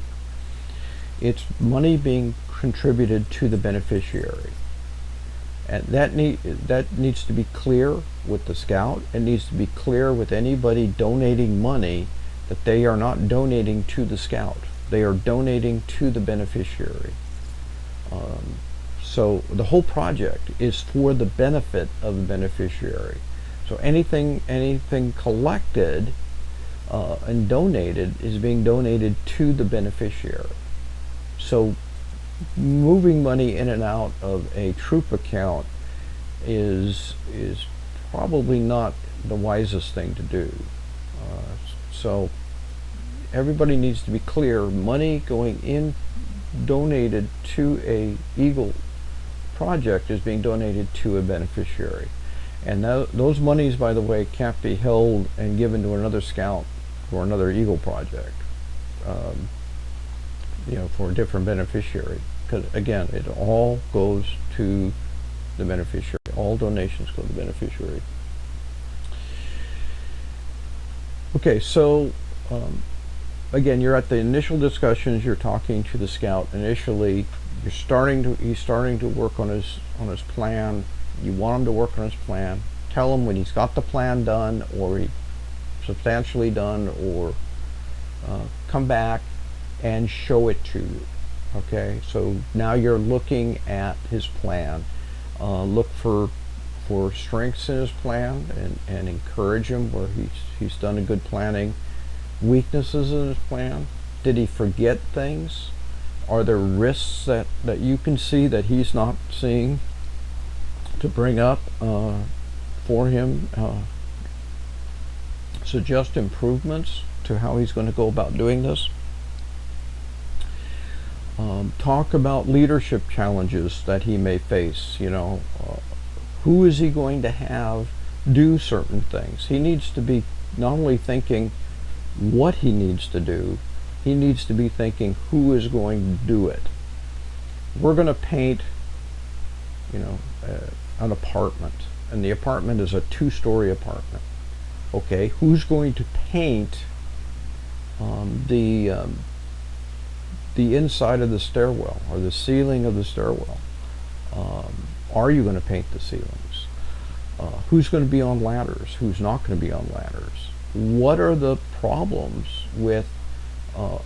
It's money being contributed to the beneficiary. And that needs to be clear with the scout. It needs to be clear with anybody donating money that they are not donating to the scout. They are donating to the beneficiary. So the whole project is for the benefit of the beneficiary. So anything collected and donated is being donated to the beneficiary. So moving money in and out of a troop account is probably not the wisest thing to do. So everybody needs to be clear. Money going in donated to a Eagle project is being donated to a beneficiary. And those monies, by the way, can't be held and given to another scout or another Eagle project, for a different beneficiary. Because again, it all goes to the beneficiary. All donations go to the beneficiary. Okay, so again, you're at the initial discussions. You're talking to the scout initially. He's starting to work on his plan. You want him to work on his plan. Tell him when he's got the plan done, or he substantially done, or come back and show it to you. Okay, so now you're looking at his plan. Look for strengths in his plan, and encourage him where he's done a good planning. Weaknesses in his plan. Did he forget things? Are there risks that you can see that he's not seeing, to bring up for him? Suggest improvements to how he's going to go about doing this. Talk about leadership challenges that he may face. Who is he going to have do certain things? He needs to be not only thinking what he needs to do, he needs to be thinking who is going to do it. We're going to paint, an apartment, and the apartment is a 2-story apartment. Okay, who's going to paint the inside of the stairwell, or the ceiling of the stairwell? Are you going to paint the ceilings? Who's going to be on ladders? Who's not going to be on ladders? What are the problems with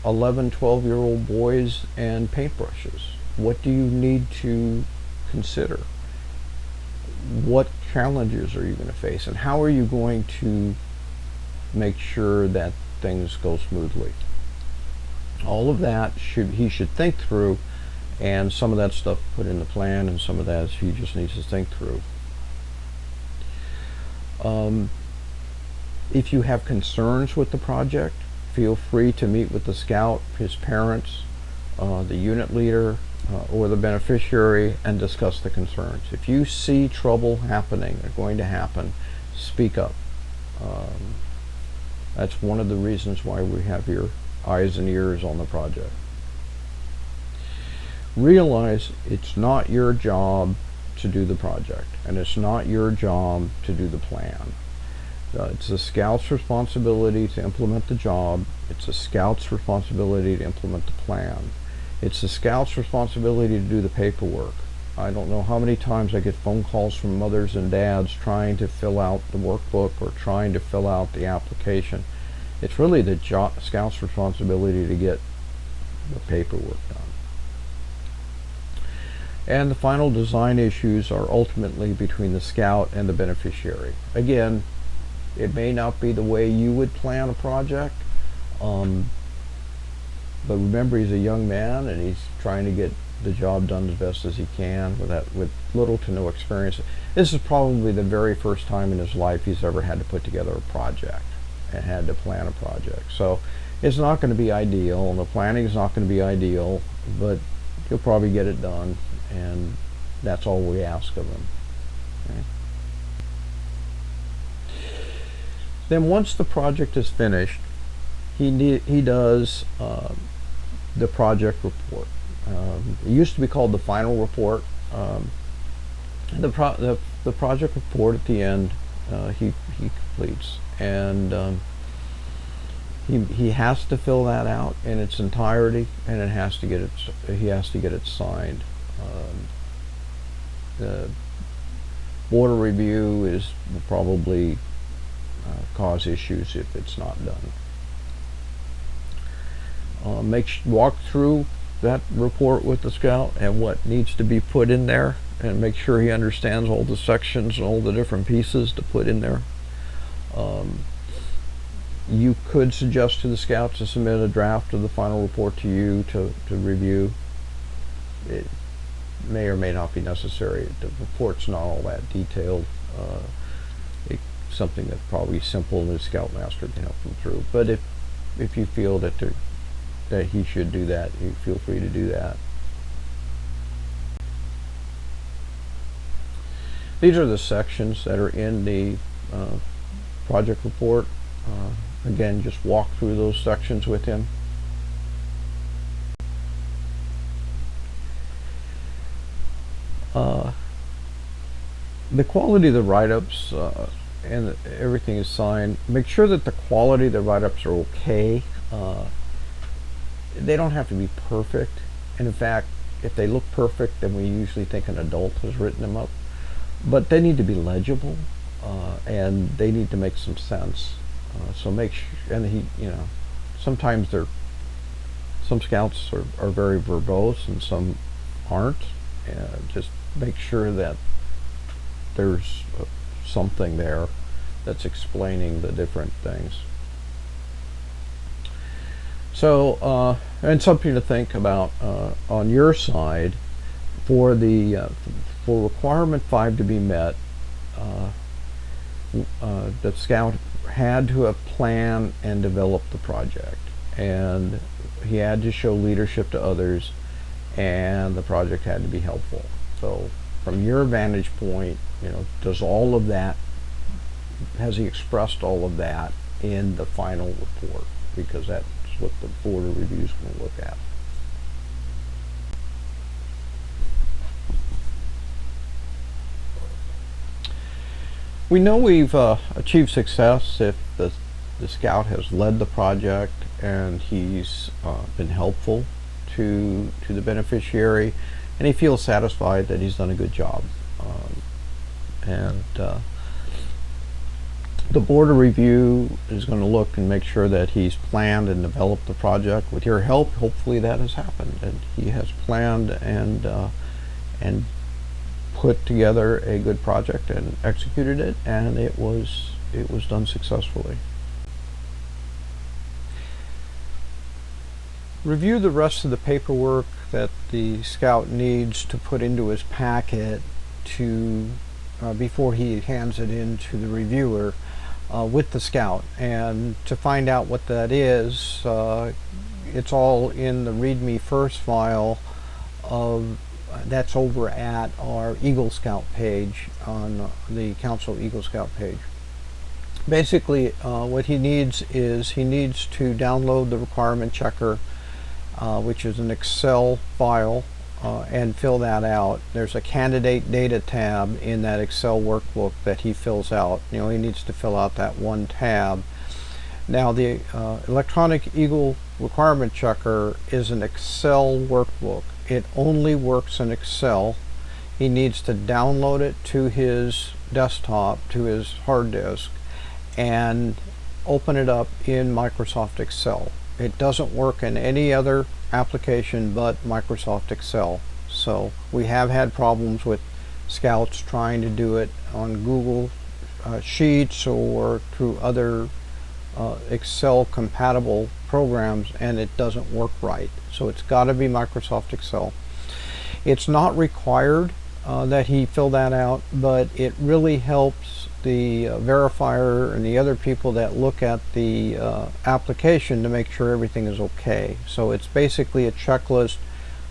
11, 12-year-old boys and paintbrushes? What do you need to consider? What challenges are you going to face, and how are you going to make sure that things go smoothly? All of that he should think through, and some of that stuff put in the plan, and some of that he just needs to think through. If you have concerns with the project, feel free to meet with the scout, his parents, the unit leader, or the beneficiary, and discuss the concerns. If you see trouble happening or going to happen, speak up. That's one of the reasons why we have your eyes and ears on the project. Realize it's not your job to do the project, and it's not your job to do the plan. It's the scout's responsibility to implement the job. It's the scout's responsibility to implement the plan. It's the scout's responsibility to do the paperwork. I don't know how many times I get phone calls from mothers and dads trying to fill out the workbook or trying to fill out the application. It's really the scout's responsibility to get the paperwork done. And the final design issues are ultimately between the scout and the beneficiary. Again, it may not be the way you would plan a project, but remember, he's a young man and he's trying to get the job done as best as he can with little to no experience. This is probably the very first time in his life he's ever had to put together a project and had to plan a project. So it's not going to be ideal, and the planning is not going to be ideal, but he'll probably get it done, and that's all we ask of him. Okay? Then once the project is finished, he does the project report. It used to be called the final report. The project report at the end he completes, and he has to fill that out in its entirety, and he has to get it signed. The board of review will probably cause issues if it's not done. Walk through that report with the scout and what needs to be put in there, and make sure he understands all the sections and all the different pieces to put in there. You could suggest to the scout to submit a draft of the final report to you to review. it may or may not be necessary. The report's not all that detailed. It's something that's probably simple and the Scoutmaster can help him through. But if you feel that he should do that, you feel free to do that. These are the sections that are in the project report. Again, just walk through those sections with him. The quality of the write-ups and everything is signed. Make sure that the quality of the write-ups are okay. They don't have to be perfect. And in fact, if they look perfect, then we usually think an adult has written them up. But they need to be legible, and they need to make some sense. So make sure, and sometimes some scouts are very verbose and some aren't. Just make sure that there's something there that's explaining the different things. So, and something to think about on your side for requirement 5 to be met. The scout had to have planned and developed the project, and he had to show leadership to others, and the project had to be helpful. So from your vantage point, does all of that, has he expressed all of that in the final report? Because that's what the Board of Review is going to look at. We know we've achieved success if the scout has led the project and he's been helpful to the beneficiary, and he feels satisfied that he's done a good job. The Board of Review is going to look and make sure that he's planned and developed the project. With your help, hopefully that has happened, and he has planned and put together a good project and executed it, and it was done successfully. Review the rest of the paperwork that the scout needs to put into his packet before he hands it in to the reviewer with the scout. And to find out what that is, it's all in the Read Me First file that's over at our Eagle Scout page on the Council Eagle Scout page. Basically, what he needs is he needs to download the requirement checker, which is an Excel file, and fill that out. There's a candidate data tab in that Excel workbook that he fills out. He needs to fill out that one tab. Now, the electronic Eagle requirement checker is an Excel workbook. It only works in Excel. He needs to download it to his desktop, to his hard disk, and open it up in Microsoft Excel. It doesn't work in any other application but Microsoft Excel. So we have had problems with scouts trying to do it on Google Sheets or through other Excel compatible programs, and it doesn't work right. So it's got to be Microsoft Excel. It's not required that he fill that out, but it really helps the verifier and the other people that look at the application to make sure everything is okay. So it's basically a checklist,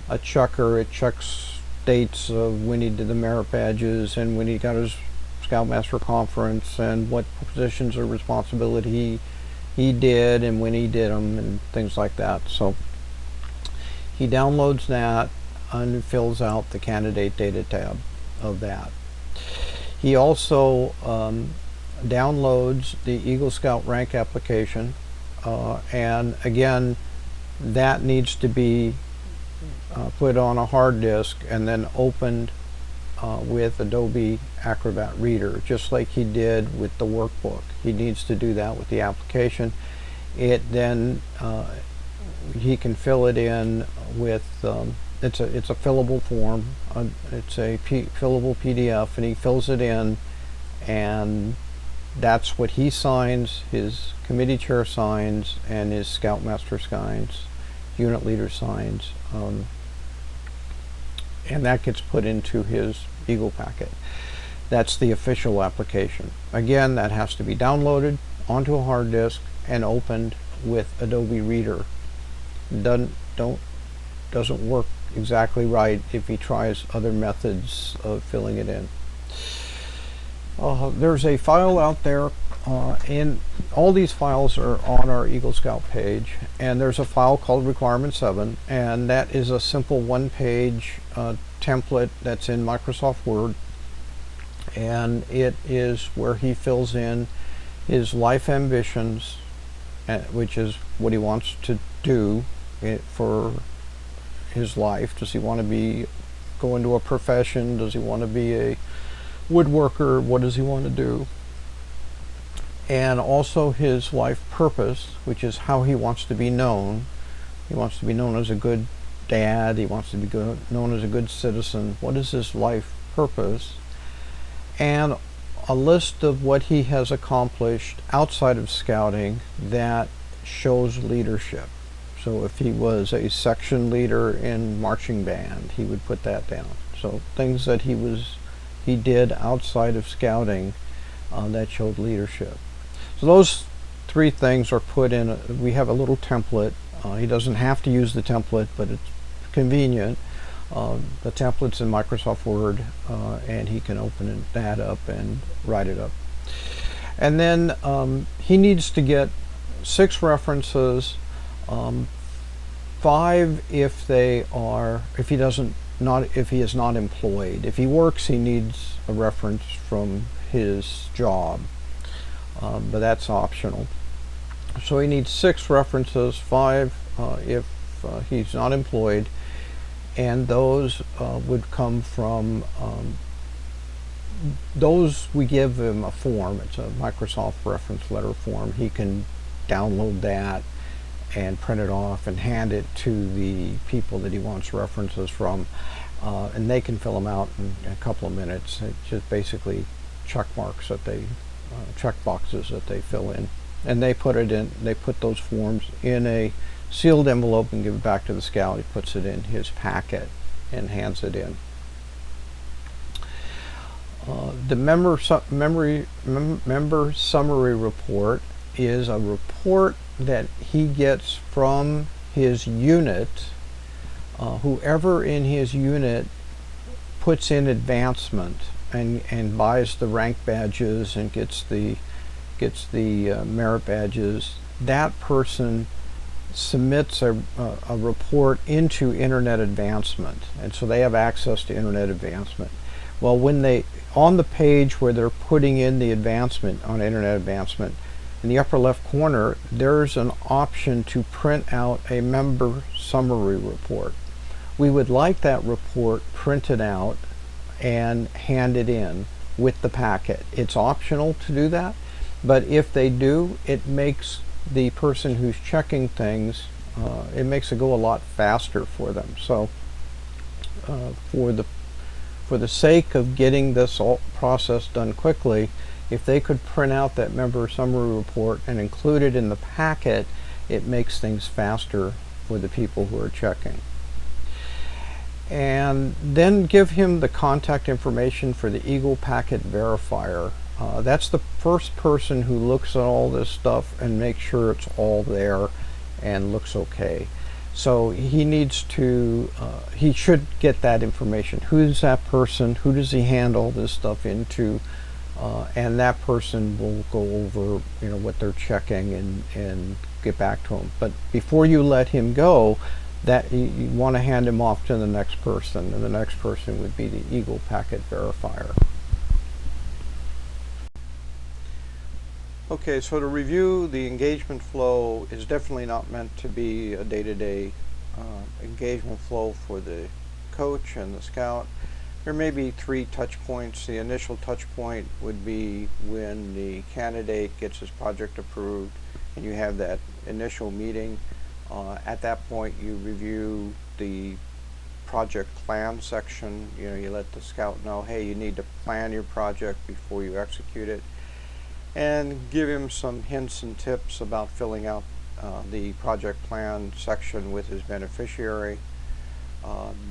a checker. It checks dates of when he did the merit badges and when he got his Scoutmaster conference and what positions of responsibility he did and when he did them and things like that. So he downloads that and fills out the candidate data tab of that. He also downloads the Eagle Scout rank application, and again, that needs to be put on a hard disk and then opened with Adobe Acrobat Reader, just like he did with the workbook. He needs to do that with the application. It then he can fill it in with it's a fillable form. It's a fillable PDF, and he fills it in, and that's what he signs, his committee chair signs, and his Scoutmaster signs, unit leader signs. and that gets put into his Eagle packet. That's the official application. Again, that has to be downloaded onto a hard disk and opened with Adobe Reader. Doesn't work exactly right if he tries other methods of filling it in. There's a file out there, and all these files are on our Eagle Scout page, and there's a file called Requirement 7, and that is a simple one-page template that's in Microsoft Word, and it is where he fills in his life ambitions, which is what he wants to do for his life. Does he want to go into a profession? Does he want to be a woodworker? What does he want to do? And also his life purpose, which is how he wants to be known. He wants to be known as a good dad. He wants to be known as a good citizen. What is his life purpose? And a list of what he has accomplished outside of scouting that shows leadership. So if he was a section leader in marching band, he would put that down. So things that he did outside of scouting that showed leadership. So those three things are put in. We have a little template. He doesn't have to use the template, but it's convenient. The template's in Microsoft Word, and he can open that up and write it up. And then he needs to get 6 references, 5 if he is not employed. If he works, he needs a reference from his job, but that's optional. So he needs 6 references, 5 if he's not employed, and those would come from those. We give him a form. It's a Microsoft reference letter form. He can download that and print it off and hand it to the people that he wants references from, and they can fill them out in a couple of minutes. It's just basically check boxes that they fill in, and they put those forms in a sealed envelope and give it back to the scout. He puts it in his packet and hands it in. The member summary report is a report that he gets from his unit. Whoever in his unit puts in advancement and buys the rank badges and gets the merit badges, that person submits a report into Internet Advancement, and so they have access to Internet Advancement. Well, on the page where they're putting in the advancement on Internet Advancement, in the upper left corner, there's an option to print out a member summary report. We would like that report printed out and handed in with the packet. It's optional to do that, but if they do, it makes the person who's checking things, it makes it go a lot faster for them. So for the sake of getting this process done quickly, if they could print out that member summary report and include it in the packet, it makes things faster for the people who are checking. And then give him the contact information for the Eagle Packet Verifier. That's the first person who looks at all this stuff and makes sure it's all there and looks okay. So he needs to, he should get that information. Who's that person? Who does he hand all this stuff into? And that person will go over, what they're checking and get back to him. But before you let him go, that you want to hand him off to the next person, and the next person would be the Eagle Packet Verifier. Okay, so to review, the engagement flow is definitely not meant to be a day-to-day engagement flow for the coach and the scout. There may be 3 touch points. The initial touch point would be when the candidate gets his project approved and you have that initial meeting. At that point, you review the project plan section. You let the scout know, hey, you need to plan your project before you execute it, and give him some hints and tips about filling out the project plan section with his beneficiary.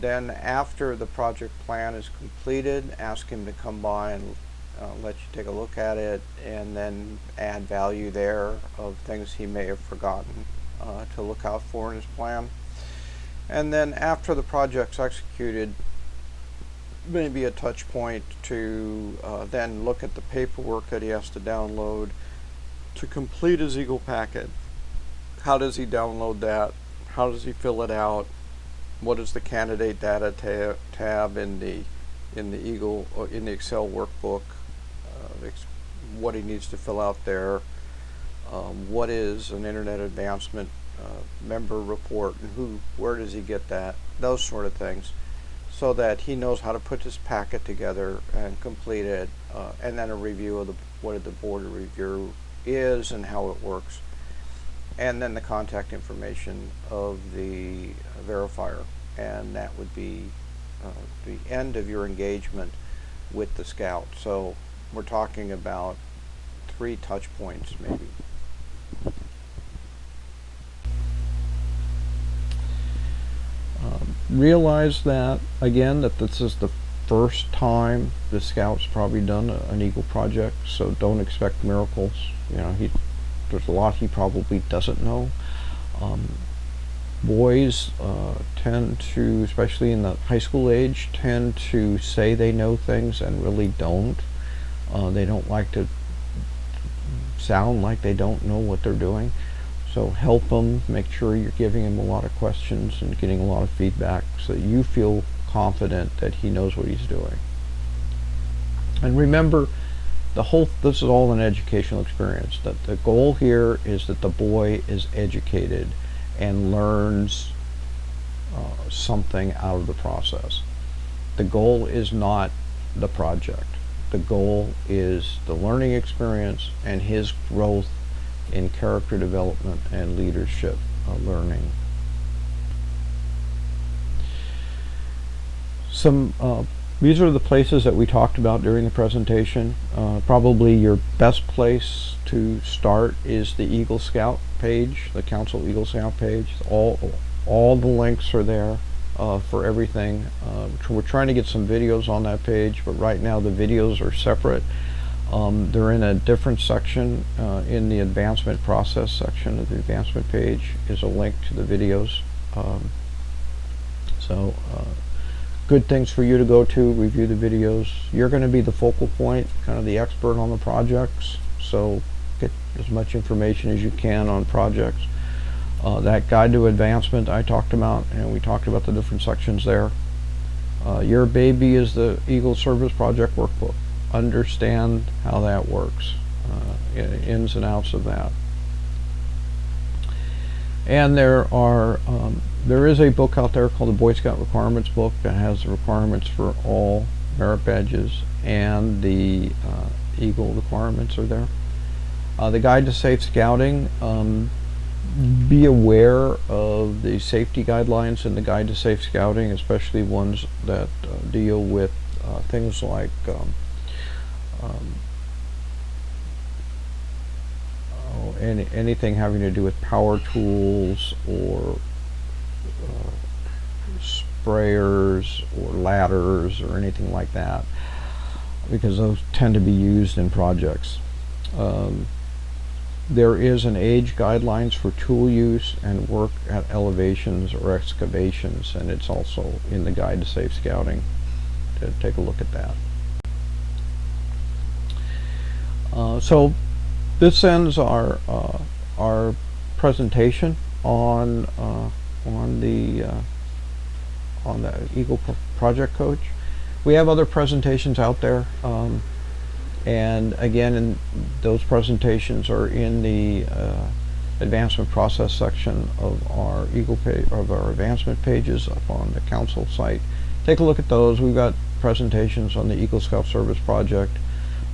Then after the project plan is completed, ask him to come by and let you take a look at it, and then add value there of things he may have forgotten to look out for in his plan. And then after the project's executed, maybe a touch point to then look at the paperwork that he has to download to complete his Eagle packet. How does he download that? How does he fill it out? What is the candidate data tab in the Eagle or in the Excel workbook? What he needs to fill out there. What is an Internet Advancement member report, and where does he get that? Those sort of things, so that he knows how to put this packet together and complete it, and then a review of what the board review is and how it works, and then the contact information of the verifier, and that would be the end of your engagement with the scout. So we're talking about 3 touch points maybe. Realize that, again, that this is the first time the scout's probably done an Eagle project, so don't expect miracles. You know, there's a lot he probably doesn't know. Boys tend to, especially in the high school age, tend to say they know things and really don't. They don't like to sound like they don't know what they're doing. So help them, make sure you're giving him a lot of questions and getting a lot of feedback so that you feel confident that he knows what he's doing. And remember, this is all an educational experience. That the goal here is that the boy is educated and learns something out of the process. The goal is not the project. The goal is the learning experience and his growth in character development and leadership learning. These are the places that we talked about during the presentation. Probably your best place to start is the Eagle Scout page, the Council Eagle Scout page. All the links are there for everything. We're trying to get some videos on that page, but right now the videos are separate. They're in a different section. In the advancement process section of the advancement page is a link to the videos. Good things for you to go to, review the videos. You're going to be the focal point, kind of the expert on the projects, so get as much information as you can on projects. That guide to advancement I talked about, and we talked about the different sections there. Your baby is the Eagle Service Project Workbook. Understand how that works, ins and outs of that. And there is a book out there called the Boy Scout Requirements Book that has the requirements for all merit badges, and the Eagle requirements are there. The Guide to Safe Scouting, be aware of the safety guidelines in the Guide to Safe Scouting, especially ones that deal with things like anything having to do with power tools or sprayers or ladders or anything like that, because those tend to be used in projects. There is an age guidelines for tool use and work at elevations or excavations, and it's also in the Guide to Safe Scouting to take a look at that. So this ends our presentation on the Eagle Project Coach. We have other presentations out there, and again, those presentations are in the advancement process section of our Eagle page, of our advancement pages up on the council site. Take a look at those. We've got presentations on the Eagle Scout Service Project,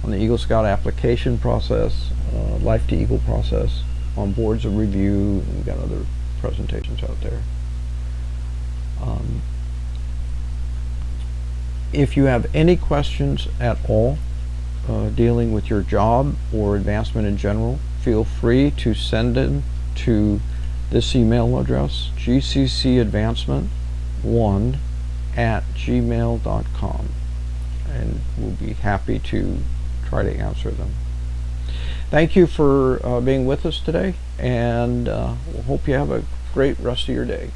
on the Eagle Scout application process, Life to Eagle process, on boards of review. We've got other presentations out there. If you have any questions at all dealing with your job or advancement in general, feel free to send them to this email address, gccadvancement scout1@gmail.com, and we'll be happy to try to answer them. Thank you for being with us today, and we'll hope you have a great rest of your day.